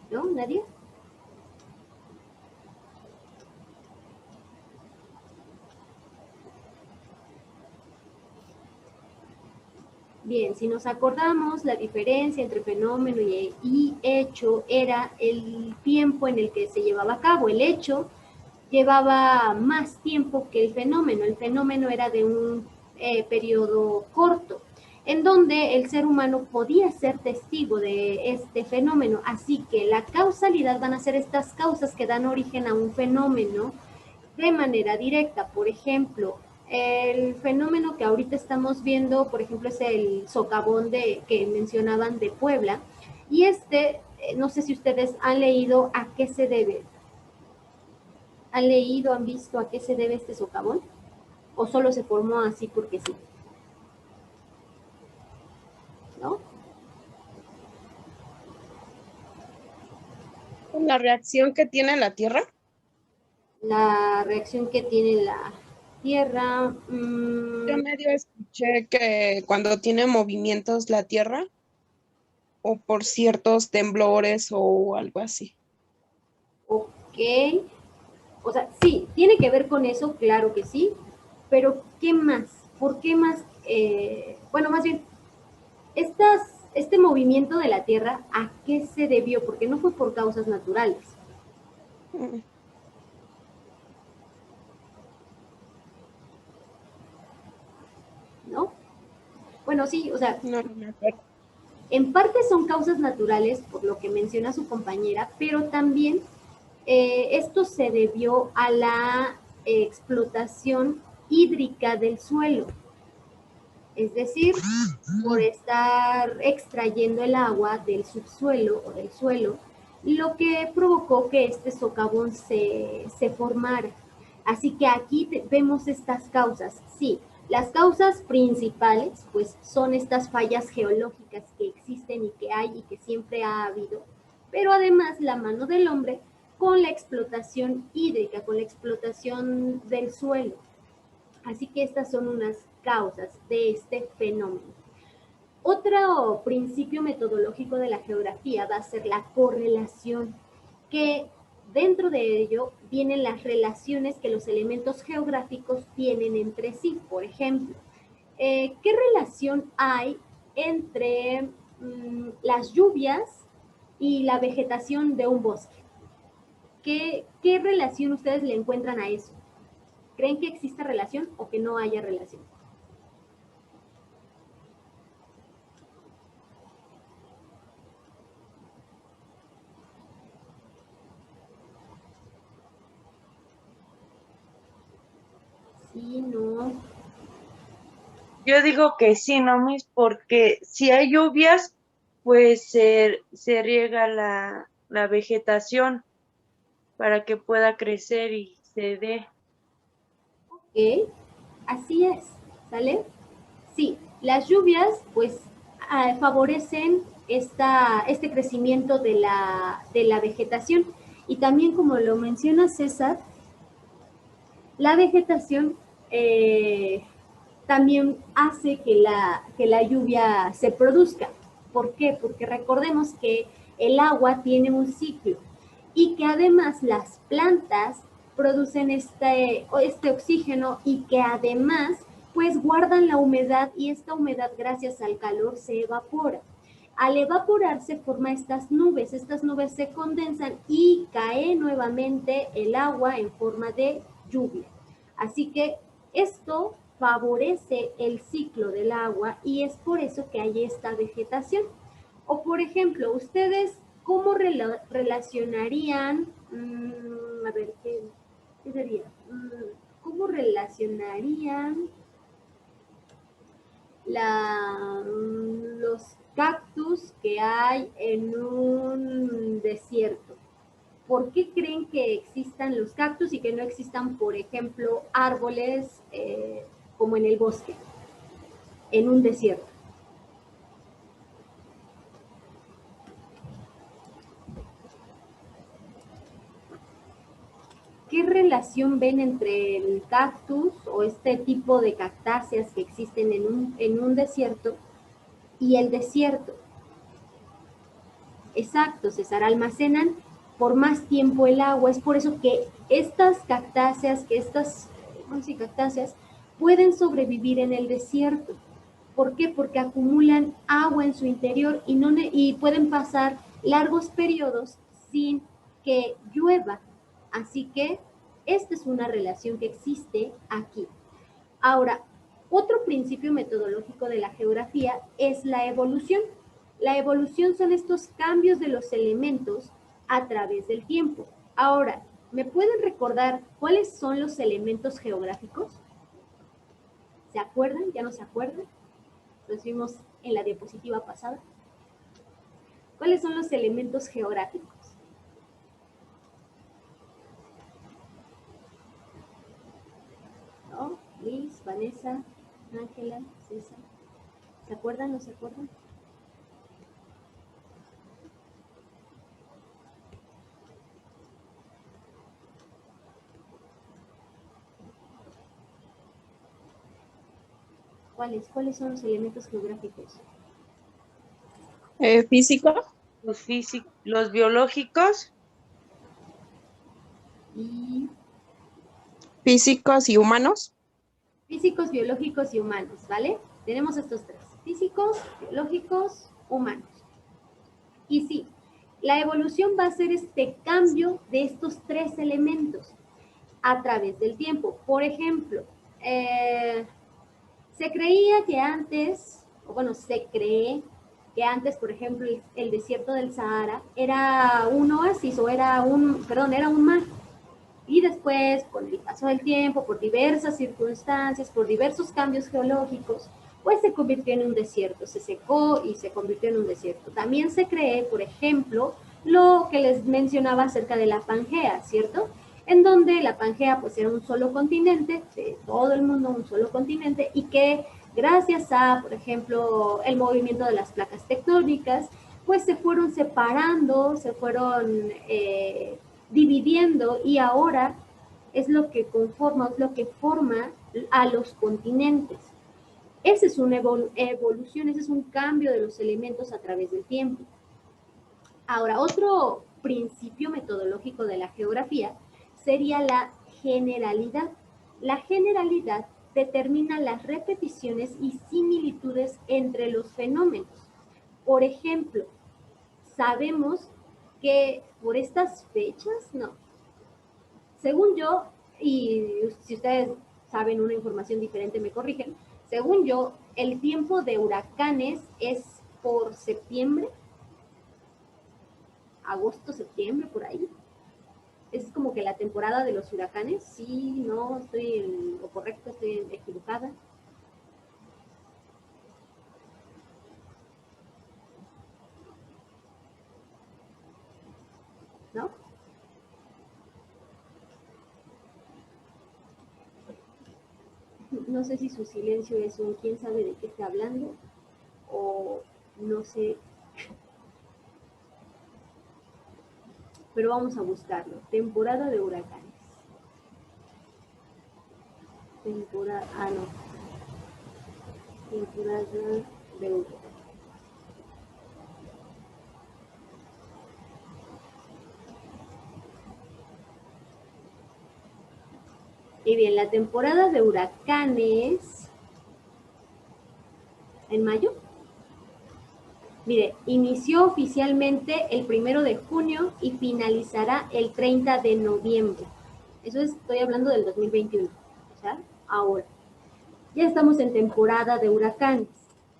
¿No? ¿Nadie? Bien, si nos acordamos, la diferencia entre fenómeno y hecho era el tiempo en el que se llevaba a cabo. El hecho llevaba más tiempo que el fenómeno. El fenómeno era de un periodo corto, en donde el ser humano podía ser testigo de este fenómeno. Así que la causalidad van a ser estas causas que dan origen a un fenómeno de manera directa. Por ejemplo, el fenómeno que ahorita estamos viendo, por ejemplo, es el socavón que mencionaban de Puebla. Y no sé si ustedes han leído a qué se debe. ¿Han leído, han visto a qué se debe este socavón? ¿O solo se formó así porque sí? ¿No? ¿La reacción que tiene la Tierra? La reacción que tiene la Tierra. Yo medio escuché que cuando tiene movimientos la Tierra, o por ciertos temblores o algo así. Ok. O sea, sí, tiene que ver con eso, claro que sí, pero ¿qué más? ¿Por qué más? Bueno, más bien, estas este movimiento de la Tierra, ¿a qué se debió? Porque no fue por causas naturales. ¿No? Bueno, sí, o sea, No, no me acuerdo. en parte son causas naturales, por lo que menciona su compañera, pero también esto se debió a la explotación hídrica del suelo. Es decir, por estar extrayendo el agua del subsuelo o del suelo, lo que provocó que este socavón se formara. Así que aquí vemos estas causas. Sí, las causas principales, pues, son estas fallas geológicas que existen y que hay y que siempre ha habido, pero además la mano del hombre con la explotación hídrica, con la explotación del suelo. Así que estas son unas causas de este fenómeno. Otro principio metodológico de la geografía va a ser la correlación, que dentro de ello vienen las relaciones que los elementos geográficos tienen entre sí. Por ejemplo, ¿qué relación hay entre las lluvias y la vegetación de un bosque? ¿Qué relación ustedes le encuentran a eso? ¿Creen que existe relación o que no haya relación? Sí, no. Yo digo que sí, ¿no, Miss? Porque si hay lluvias, pues se riega la vegetación para que pueda crecer y se dé. Ok, así es, ¿sale? Sí, las lluvias pues favorecen este crecimiento de la vegetación y también como lo menciona César, la vegetación también hace que la lluvia se produzca. ¿Por qué? Porque recordemos que el agua tiene un ciclo y que además las plantas producen este oxígeno y que además pues guardan la humedad y esta humedad gracias al calor se evapora. Al evaporarse forma estas nubes se condensan y cae nuevamente el agua en forma de lluvia. Así que esto favorece el ciclo del agua y es por eso que hay esta vegetación. O por ejemplo, ustedes, ¿cómo relacionarían, a ver, ¿qué sería? ¿Cómo relacionarían los cactus que hay en un desierto? ¿Por qué creen que existan los cactus y que no existan, por ejemplo, árboles como en el bosque, en un desierto? ¿Qué relación ven entre el cactus o este tipo de cactáceas que existen en un desierto y el desierto? Exacto, César, almacenan por más tiempo el agua. Es por eso que estas cactáceas, cactáceas pueden sobrevivir en el desierto. ¿Por qué? Porque acumulan agua en su interior y pueden pasar largos periodos sin que llueva. Así que esta es una relación que existe aquí. Ahora, otro principio metodológico de la geografía es la evolución. La evolución son estos cambios de los elementos a través del tiempo. Ahora, ¿me pueden recordar cuáles son los elementos geográficos? ¿Se acuerdan? ¿Ya no se acuerdan? Los vimos en la diapositiva pasada. ¿Cuáles son los elementos geográficos? ¿No? Liz, Vanessa, Ángela, César. ¿Se acuerdan? ¿No se acuerdan? ¿Cuáles son los elementos geográficos? Físico. Los biológicos. Y Físicos y humanos. físicos, biológicos y humanos, ¿vale? Tenemos estos tres: físicos, biológicos humanos. Y sí, la evolución va a ser este cambio de estos tres elementos a través del tiempo. Por ejemplo, se creía que antes, o bueno, se cree que antes, por ejemplo, el desierto del Sahara era un oasis o era un mar. Y después, con el paso del tiempo, por diversas circunstancias, por diversos cambios geológicos, pues se convirtió en un desierto, se secó y se convirtió en un desierto. También se cree, por ejemplo, lo que les mencionaba acerca de la Pangea, ¿cierto? En donde la Pangea pues era un solo continente, de todo el mundo un solo continente, y que gracias a, por ejemplo, el movimiento de las placas tectónicas, pues se fueron separando, se fueron dividiendo, y ahora es lo que conforma, es lo que forma a los continentes. Esa es una evolución, ese es un cambio de los elementos a través del tiempo. Ahora, otro principio metodológico de la geografía sería la generalidad. La generalidad determina las repeticiones y similitudes entre los fenómenos. Por ejemplo, sabemos que por estas fechas, no. Según yo, y si ustedes saben una información diferente me corrigen, según yo, el tiempo de huracanes es por septiembre, agosto, septiembre, por ahí. Es como que la temporada de los huracanes. Sí, no, estoy en lo correcto, estoy equivocada. ¿No? No sé si su silencio es un quién sabe de qué está hablando o no sé. Pero vamos a buscarlo. Temporada de huracanes. Temporada, no. Temporada de huracanes. Y bien, la temporada de huracanes en mayo. Mire, inició oficialmente el 1 de junio y finalizará el 30 de noviembre. Eso estoy hablando del 2021. O sea, ahora. Ya estamos en temporada de huracanes.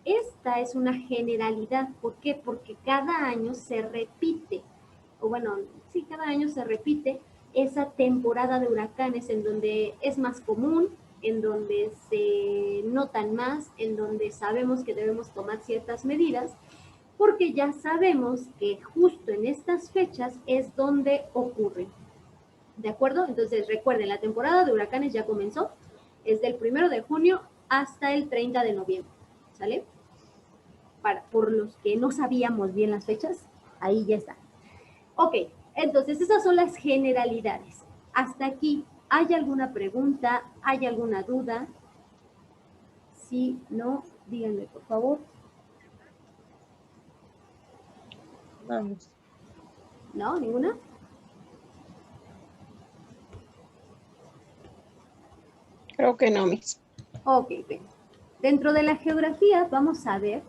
Esta es una generalidad. ¿Por qué? Porque cada año se repite, o bueno, sí, cada año se repite esa temporada de huracanes en donde es más común, en donde se notan más, en donde sabemos que debemos tomar ciertas medidas, porque ya sabemos que justo en estas fechas es donde ocurren. ¿De acuerdo? Entonces recuerden, la temporada de huracanes ya comenzó, es del 1 de junio hasta el 30 de noviembre, ¿sale? Por los que no sabíamos bien las fechas, ahí ya está. Ok, entonces esas son las generalidades. Hasta aquí, ¿hay alguna pregunta? ¿Hay alguna duda? Si no, díganme por favor. Vamos. ¿No? ¿Ninguna? Creo que no, Miss. Ok, bien. Dentro de la geografía vamos a ver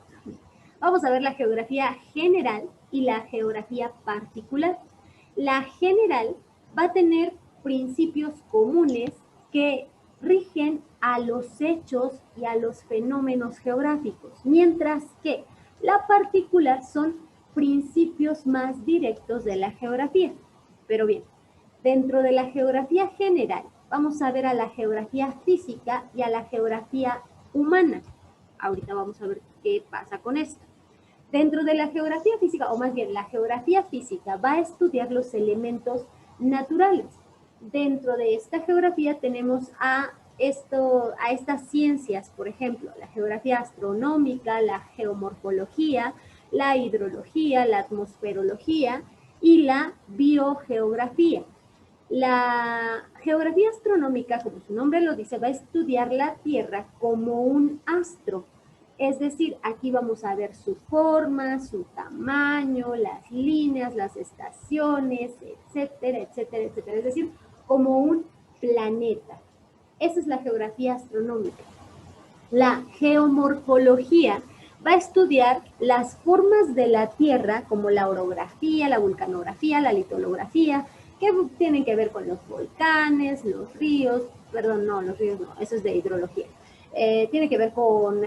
la geografía general y la geografía particular. La general va a tener principios comunes que rigen a los hechos y a los fenómenos geográficos, mientras que la particular son principios más directos de la geografía. Pero bien, dentro de la geografía general, vamos a ver a la geografía física y a la geografía humana. Ahorita vamos a ver qué pasa con esto. Dentro de la geografía física, o más bien la geografía física, va a estudiar los elementos naturales. Dentro de esta geografía tenemos a estas ciencias, por ejemplo, la geografía astronómica, la geomorfología, la hidrología, la atmosferología y la biogeografía. La geografía astronómica, como su nombre lo dice, va a estudiar la Tierra como un astro. Es decir, aquí vamos a ver su forma, su tamaño, las líneas, las estaciones, etcétera, etcétera, etcétera. Es decir, como un planeta. Esa es la geografía astronómica. La geomorfología va a estudiar las formas de la Tierra, como la orografía, la vulcanografía, la litolografía, que tienen que ver con los volcanes, los ríos, perdón, no, los ríos no, eso es de hidrología. Tiene que ver con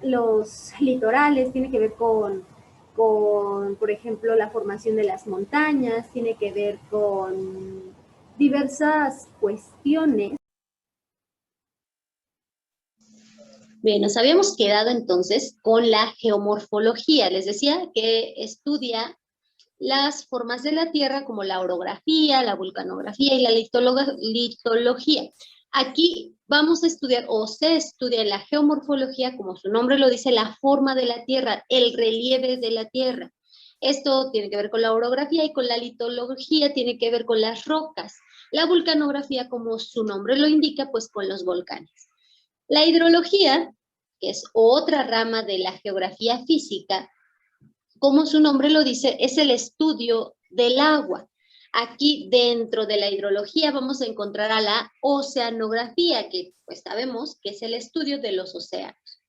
los litorales, tiene que ver con, por ejemplo, la formación de las montañas, tiene que ver con diversas cuestiones. Bien, nos habíamos quedado entonces con la geomorfología. Les decía que estudia las formas de la Tierra como la orografía, la vulcanografía y la litología. Aquí vamos a estudiar, o se estudia en la geomorfología, como su nombre lo dice, la forma de la Tierra, el relieve de la Tierra. Esto tiene que ver con la orografía, y con la litología tiene que ver con las rocas. La vulcanografía, como su nombre lo indica, pues con los volcanes. La hidrología, que es otra rama de la geografía física, como su nombre lo dice, es el estudio del agua. Aquí dentro de la hidrología vamos a encontrar a la oceanografía, que pues sabemos que es el estudio de los océanos.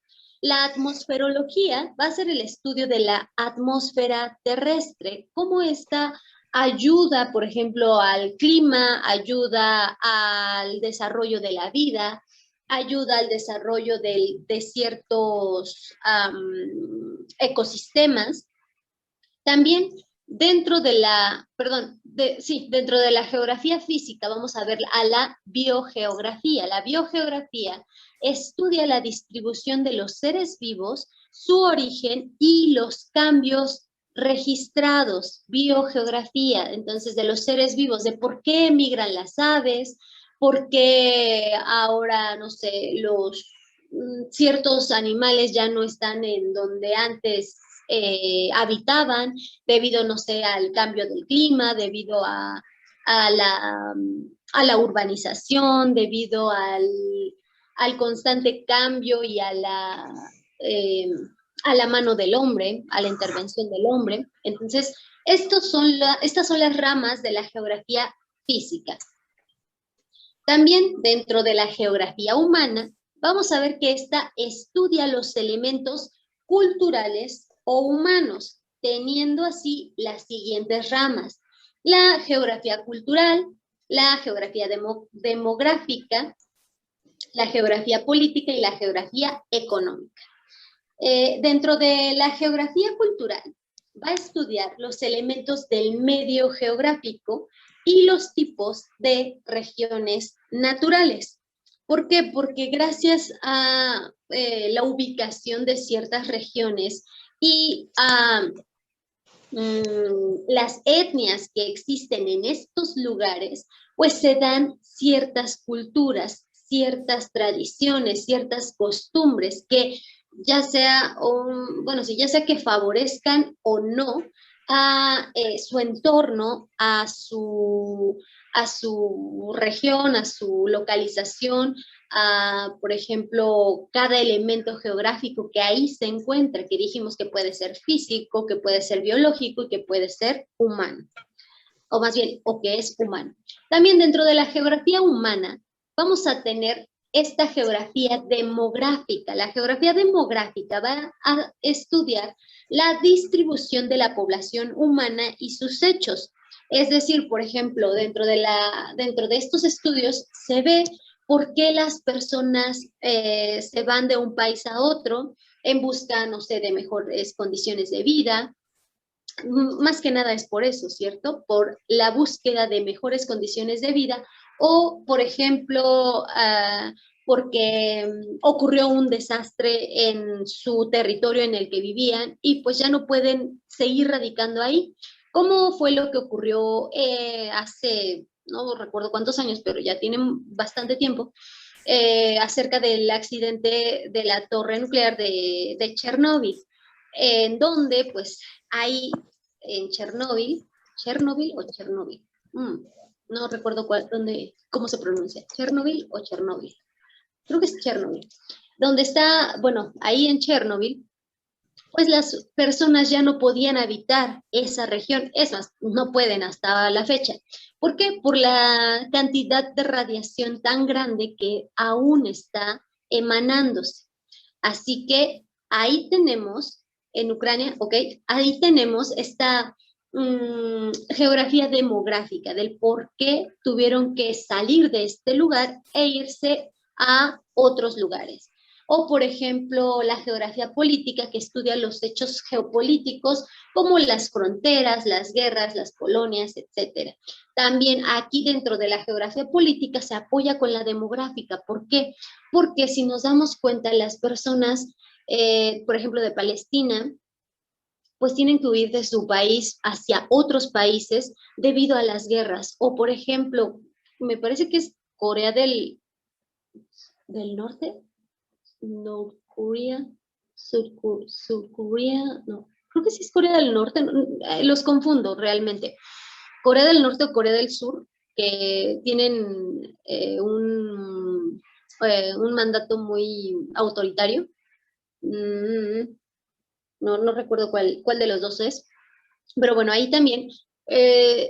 La atmosferología va a ser el estudio de la atmósfera terrestre, cómo esta ayuda, por ejemplo, al clima, ayuda al desarrollo de la vida, ayuda al desarrollo de ciertos ecosistemas. También dentro de la, dentro de la geografía física vamos a ver a la biogeografía. La biogeografía estudia la distribución de los seres vivos, su origen y los cambios registrados. Biogeografía, entonces, de los seres vivos, de por qué migran las aves, por qué ahora, no sé, los ciertos animales ya no están en donde antes habitaban, debido, no sé, al cambio del clima, debido a la urbanización, debido al constante cambio y a la mano del hombre, a la intervención del hombre. Entonces, estas son las ramas de la geografía física. También dentro de la geografía humana, vamos a ver que esta estudia los elementos culturales o humanos, teniendo así las siguientes ramas: la geografía cultural, la geografía demográfica, la geografía política y la geografía económica. Dentro de la geografía cultural, va a estudiar los elementos del medio geográfico y los tipos de regiones naturales. ¿Por qué? Porque gracias a la ubicación de ciertas regiones y a las etnias que existen en estos lugares, pues se dan ciertas culturas, ciertas tradiciones, ciertas costumbres que ya sea, ya sea que favorezcan o no a su entorno, a su región, a su localización, a, por ejemplo, cada elemento geográfico que ahí se encuentra, que dijimos que puede ser físico, que puede ser biológico y que puede ser humano, o más bien, o que es humano. También dentro de la geografía humana vamos a tener esta geografía demográfica. La geografía demográfica va a estudiar la distribución de la población humana y sus hechos. Es decir, por ejemplo, dentro de estos estudios se ve por qué las personas se van de un país a otro en busca, no sé, de mejores condiciones de vida. Más que nada es por eso, ¿cierto? Por la búsqueda de mejores condiciones de vida, o, por ejemplo, porque ocurrió un desastre en su territorio en el que vivían y pues ya no pueden seguir radicando ahí. ¿Cómo fue lo que ocurrió hace, no recuerdo cuántos años, pero ya tienen bastante tiempo, acerca del accidente de la torre nuclear de Chernóbil, en donde pues hay en Chernóbil o Chernóbil, no recuerdo cómo se pronuncia, Chernóbil o Chernóbil, creo que es Chernóbil, donde está, bueno, ahí en Chernóbil, pues las personas ya no podían habitar esa región, es más, no pueden hasta la fecha. ¿Por qué? Por la cantidad de radiación tan grande que aún está emanándose. Así que ahí tenemos, en Ucrania, ok, ahí tenemos esta geografía demográfica del por qué tuvieron que salir de este lugar e irse a otros lugares. O, por ejemplo, la geografía política, que estudia los hechos geopolíticos, como las fronteras, las guerras, las colonias, etc. También aquí dentro de la geografía política se apoya con la demográfica. ¿Por qué? Porque si nos damos cuenta, las personas, por ejemplo, de Palestina, pues tienen que huir de su país hacia otros países debido a las guerras. O, por ejemplo, me parece que es Corea del Norte, North Korea, Sur Korea, no, creo que sí es Corea del Norte, los confundo realmente. Corea del Norte o Corea del Sur, que tienen un mandato muy autoritario. No recuerdo cuál de los dos es, pero bueno, ahí también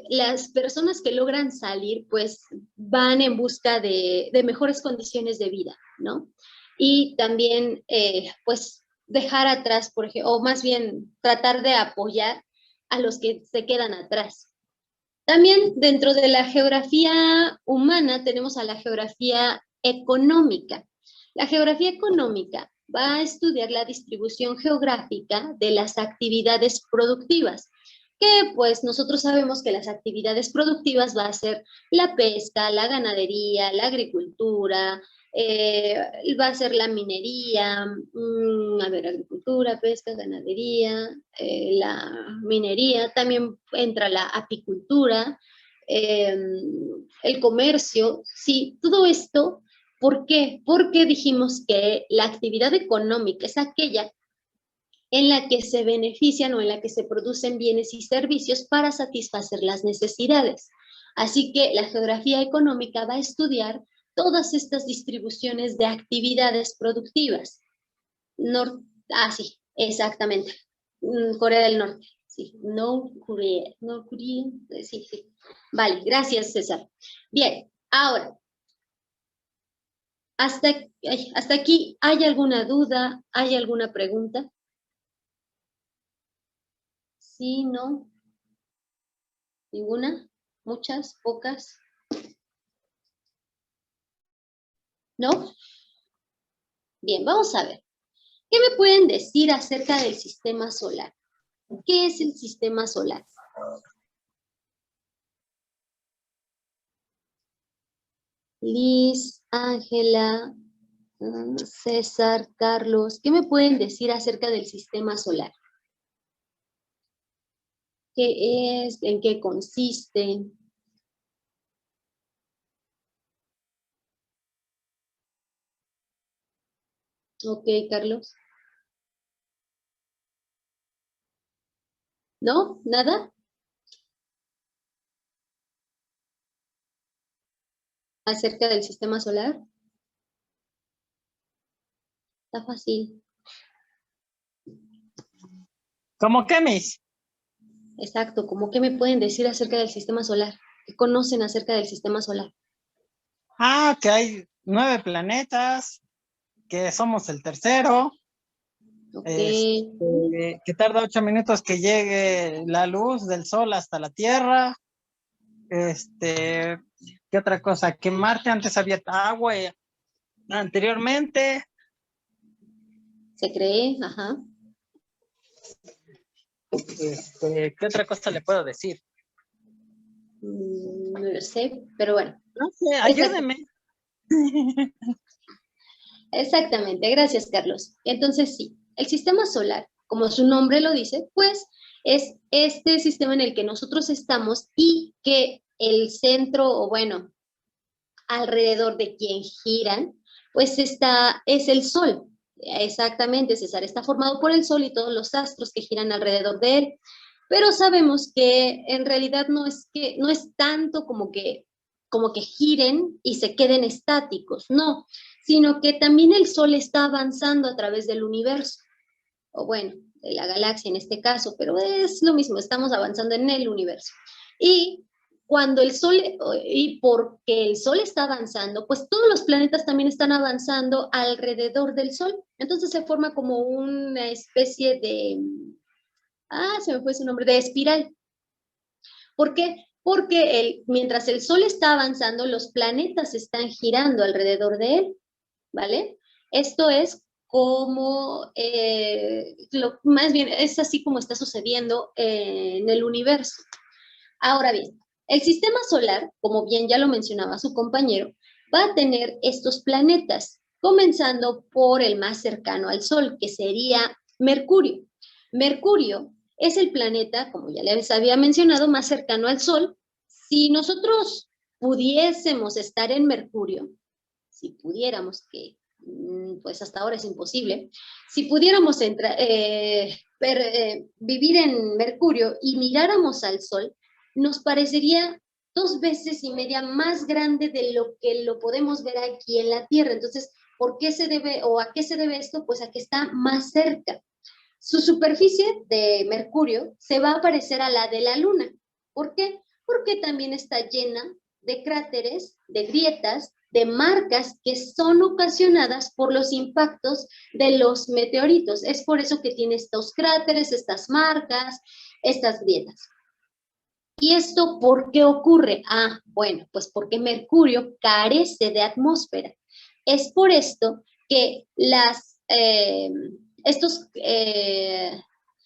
las personas que logran salir, pues van en busca de mejores condiciones de vida, ¿no? Y también, pues, dejar atrás, por ejemplo, o más bien tratar de apoyar a los que se quedan atrás. También dentro de la geografía humana tenemos a la geografía económica. La geografía económica va a estudiar la distribución geográfica de las actividades productivas, que pues nosotros sabemos que las actividades productivas va a ser la pesca, la ganadería, la agricultura, va a ser la minería, agricultura, pesca, ganadería, la minería, también entra la apicultura, el comercio, sí, todo esto. ¿Por qué? Porque dijimos que la actividad económica es aquella en la que se benefician o en la que se producen bienes y servicios para satisfacer las necesidades. Así que la geografía económica va a estudiar todas estas distribuciones de actividades productivas. Sí, exactamente. Corea del Norte. Sí, North Korea, sí. Vale, gracias, César. Bien, ahora, hasta aquí, ¿hay alguna duda? ¿Hay alguna pregunta? Sí, no. ¿Ninguna? ¿Muchas? ¿Pocas? ¿No? Bien, vamos a ver. ¿Qué me pueden decir acerca del sistema solar? ¿Qué es el sistema solar? Liz, Ángela, César, Carlos, ¿qué me pueden decir acerca del sistema solar? ¿Qué es? ¿En qué consiste? Ok, Carlos. ¿No? ¿Nada? ¿Acerca del sistema solar? Está fácil. ¿Cómo qué, Miss? Exacto, ¿cómo qué me pueden decir acerca del sistema solar? ¿Qué conocen acerca del sistema solar? Que hay 9 planetas, que somos el tercero, Okay. que tarda 8 minutos que llegue la luz del sol hasta la Tierra. ¿Qué otra cosa? Que Marte antes había agua anteriormente. Se cree, ajá. ¿Qué otra cosa le puedo decir? No lo sé, pero bueno. No sé, ayúdeme. Exactamente, gracias, Carlos. Entonces, sí, el sistema solar, como su nombre lo dice, pues es este sistema en el que nosotros estamos y que el centro, o bueno, alrededor de quien giran, pues es el Sol. Exactamente, César, está formado por el Sol y todos los astros que giran alrededor de él. Pero sabemos que en realidad no es tanto como que giren y se queden estáticos, no, sino que también el Sol está avanzando a través del universo, o bueno, de la galaxia en este caso, pero es lo mismo, estamos avanzando en el universo. Y cuando el Sol, y porque el Sol está avanzando, pues todos los planetas también están avanzando alrededor del Sol. Entonces se forma como una especie de, se me fue su nombre, de espiral. ¿Por qué? Porque mientras el Sol está avanzando, los planetas están girando alrededor de él, ¿vale? Esto es como, más bien, es así como está sucediendo en el universo. Ahora bien, el sistema solar, como bien ya lo mencionaba su compañero, va a tener estos planetas, comenzando por el más cercano al Sol, que sería Mercurio. Mercurio es el planeta, como ya les había mencionado, más cercano al Sol. Si nosotros pudiésemos estar en Mercurio, si pudiéramos, que pues hasta ahora es imposible, si pudiéramos vivir en Mercurio y miráramos al Sol, nos parecería 2 veces y media más grande de lo que lo podemos ver aquí en la Tierra. Entonces, ¿por qué se debe o a qué se debe esto? Pues a que está más cerca. Su superficie de Mercurio se va a parecer a la de la Luna. ¿Por qué? Porque también está llena de cráteres, de grietas, de marcas que son ocasionadas por los impactos de los meteoritos. Es por eso que tiene estos cráteres, estas marcas, estas grietas. ¿Y esto por qué ocurre? Bueno, pues porque Mercurio carece de atmósfera. Es por esto que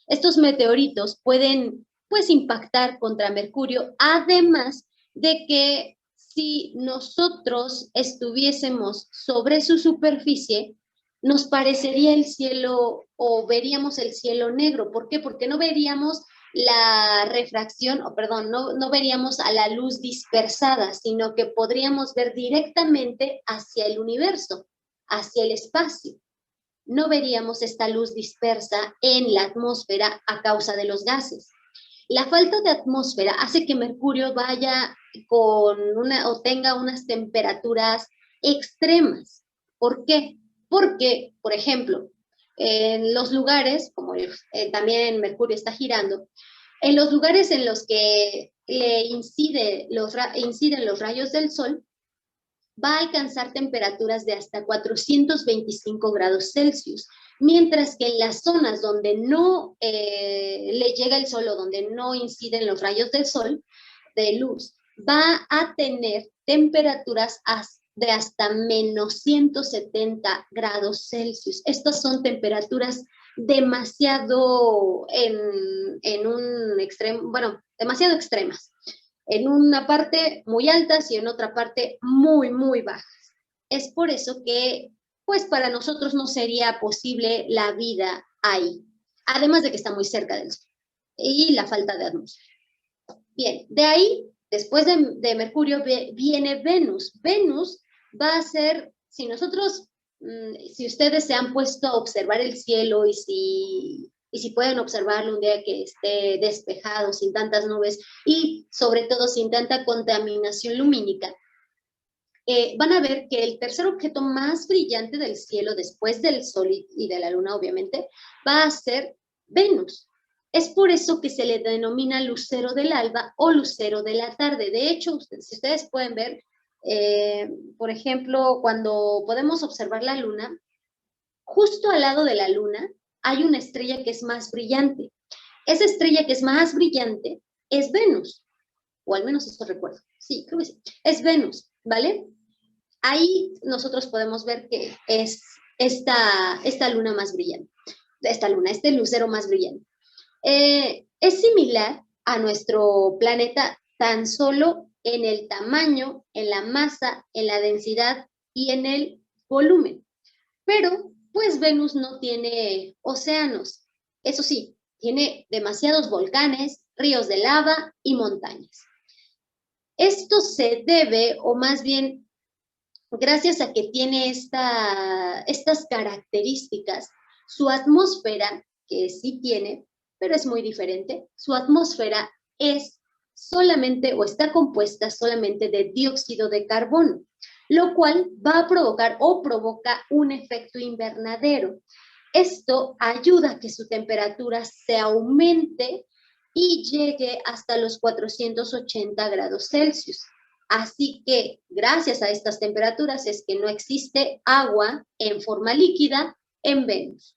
estos meteoritos pueden, pues, impactar contra Mercurio, además de que si nosotros estuviésemos sobre su superficie, nos parecería el cielo o veríamos el cielo negro. ¿Por qué? Porque no veríamos la refracción, no veríamos a la luz dispersada, sino que podríamos ver directamente hacia el universo, hacia el espacio. No veríamos esta luz dispersa en la atmósfera a causa de los gases. La falta de atmósfera hace que Mercurio vaya o tenga unas temperaturas extremas. ¿Por qué? Porque, por ejemplo, en los lugares, como también Mercurio está girando, en los lugares en los que le inciden los rayos del Sol, va a alcanzar temperaturas de hasta 425 grados Celsius, mientras que en las zonas donde no le llega el Sol o donde no inciden los rayos del Sol, de luz, va a tener temperaturas de hasta menos 170 grados Celsius. Estas son temperaturas demasiado en un extremo, bueno, demasiado extremas. En una parte muy altas y en otra parte muy, muy bajas. Es por eso que, pues, para nosotros no sería posible la vida ahí. Además de que está muy cerca del Sol y la falta de atmósfera. Bien, de ahí, después de Mercurio, viene Venus. Venus va a ser, si ustedes se han puesto a observar el cielo y si pueden observarlo un día que esté despejado, sin tantas nubes y sobre todo sin tanta contaminación lumínica, van a ver que el tercer objeto más brillante del cielo, después del Sol y de la Luna, obviamente, va a ser Venus. Es por eso que se le denomina lucero del alba o lucero de la tarde. De hecho, si ustedes pueden ver, por ejemplo, cuando podemos observar la Luna, justo al lado de la Luna hay una estrella que es más brillante. Esa estrella que es más brillante es Venus, o al menos esto recuerdo. Sí, creo que sí. Es Venus, ¿vale? Ahí nosotros podemos ver que es esta luna más brillante, este lucero más brillante. Es similar a nuestro planeta tan solo en el tamaño, en la masa, en la densidad y en el volumen. Pero, pues Venus no tiene océanos. Eso sí, tiene demasiados volcanes, ríos de lava y montañas. Esto se debe, o más bien, gracias a que tiene estas características, su atmósfera, que sí tiene, pero es muy diferente, su atmósfera es solamente o está compuesta solamente de dióxido de carbono, lo cual va a provocar o provoca un efecto invernadero. Esto ayuda a que su temperatura se aumente y llegue hasta los 480 grados Celsius. Así que gracias a estas temperaturas es que no existe agua en forma líquida en Venus.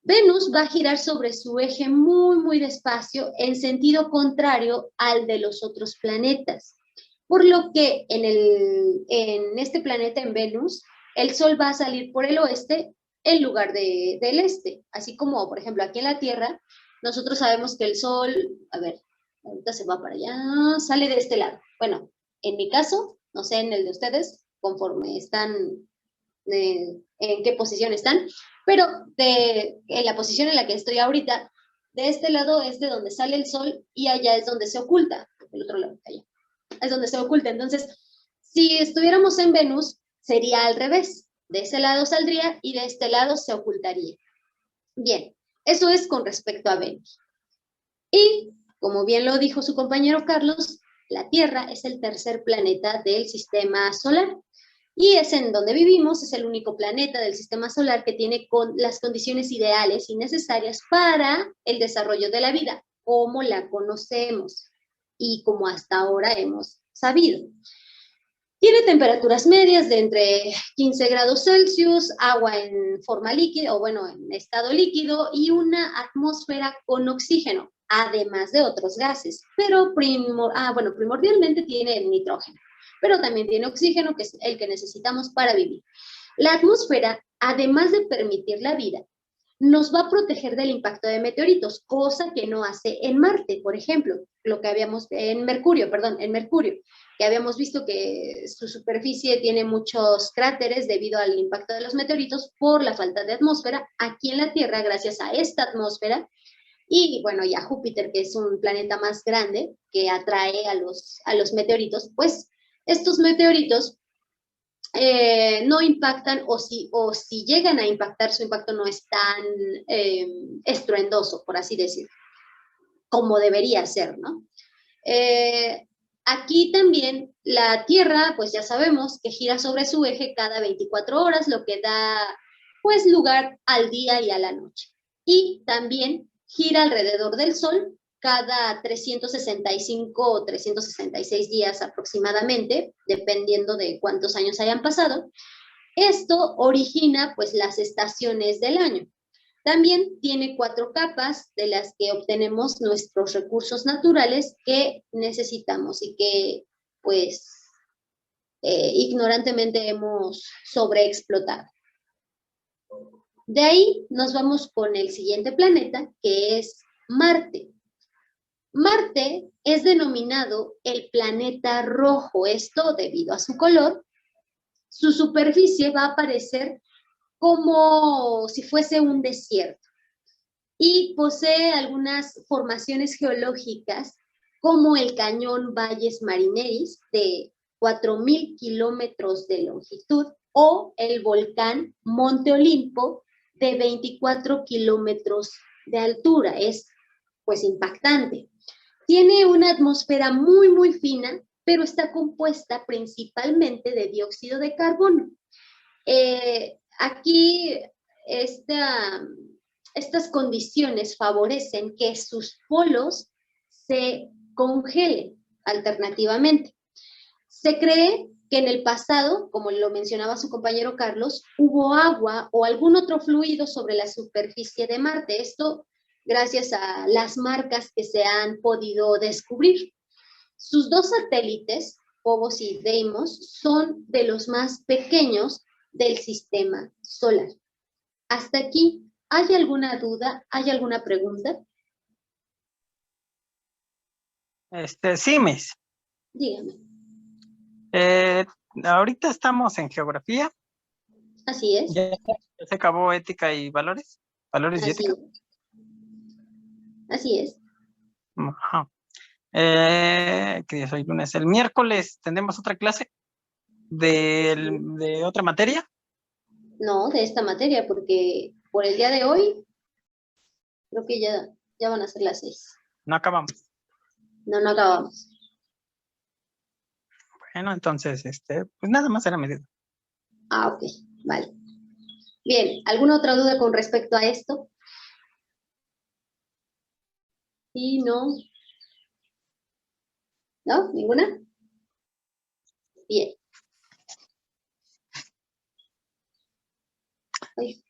Venus va a girar sobre su eje muy despacio en sentido contrario al de los otros planetas. Por lo que en este planeta, en Venus, el Sol va a salir por el oeste en lugar del este. Así como, por ejemplo, aquí en la Tierra, nosotros sabemos que el Sol, a ver, ahorita se va para allá, sale de este lado. Bueno, en mi caso, no sé en el de ustedes, conforme están, en qué posición están, pero en la posición en la que estoy ahorita, de este lado es de donde sale el Sol y allá es donde se oculta, el otro lado, allá, es donde se oculta. Entonces, si estuviéramos en Venus, sería al revés. De ese lado saldría y de este lado se ocultaría. Bien, eso es con respecto a Venus. Y, como bien lo dijo su compañero Carlos, la Tierra es el tercer planeta del sistema solar. Y es en donde vivimos, es el único planeta del sistema solar que tiene las condiciones ideales y necesarias para el desarrollo de la vida, como la conocemos y como hasta ahora hemos sabido. Tiene temperaturas medias de entre 15 grados Celsius, agua en forma líquida, o bueno, en estado líquido, y una atmósfera con oxígeno, además de otros gases, pero primordialmente tiene nitrógeno, pero también tiene oxígeno, que es el que necesitamos para vivir. La atmósfera, además de permitir la vida, nos va a proteger del impacto de meteoritos, cosa que no hace en Marte, por ejemplo, lo que habíamos, en Mercurio, que habíamos visto que su superficie tiene muchos cráteres debido al impacto de los meteoritos por la falta de atmósfera. Aquí en la Tierra, gracias a esta atmósfera, y bueno, ya Júpiter, que es un planeta más grande que atrae a los meteoritos, pues estos meteoritos no impactan, o si llegan a impactar, su impacto no es tan estruendoso, por así decirlo, como debería ser, ¿no? Aquí también la Tierra, pues ya sabemos que gira sobre su eje cada 24 horas, lo que da pues lugar al día y a la noche. Y también gira alrededor del Sol cada 365 o 366 días aproximadamente, dependiendo de cuántos años hayan pasado. Esto origina pues las estaciones del año. También tiene 4 capas de las que obtenemos nuestros recursos naturales que necesitamos y que pues ignorantemente hemos sobreexplotado. De ahí nos vamos con el siguiente planeta, que es Marte. Marte es denominado el planeta rojo, esto debido a su color. Su superficie va a aparecer como si fuese un desierto y posee algunas formaciones geológicas como el cañón Valles Marineris de 4.000 kilómetros de longitud o el volcán Monte Olimpo de 24 kilómetros de altura. Es pues impactante. Tiene una atmósfera muy fina, pero está compuesta principalmente de dióxido de carbono. Aquí estas condiciones favorecen que sus polos se congelen alternativamente. Se cree que en el pasado, como lo mencionaba su compañero Carlos, hubo agua o algún otro fluido sobre la superficie de Marte. Esto gracias a las marcas que se han podido descubrir. Sus 2 satélites, Phobos y Deimos, son de los más pequeños del sistema solar. Hasta aquí, ¿hay alguna duda? ¿Hay alguna pregunta? Sí, Miss. Dígame. Ahorita estamos en geografía. Así es. Ya se acabó ética y valores. Valores y ética. Así es. Ajá. Que ya soy lunes. El miércoles tendremos otra clase de otra materia. No, de esta materia, porque por el día de hoy creo que ya van a ser las 6. No acabamos. No acabamos. Bueno, entonces, pues nada más era mi duda. Ah, ok, vale. Bien, ¿alguna otra duda con respecto a esto? Y no. ¿No? ¿Ninguna? Bien. Ay.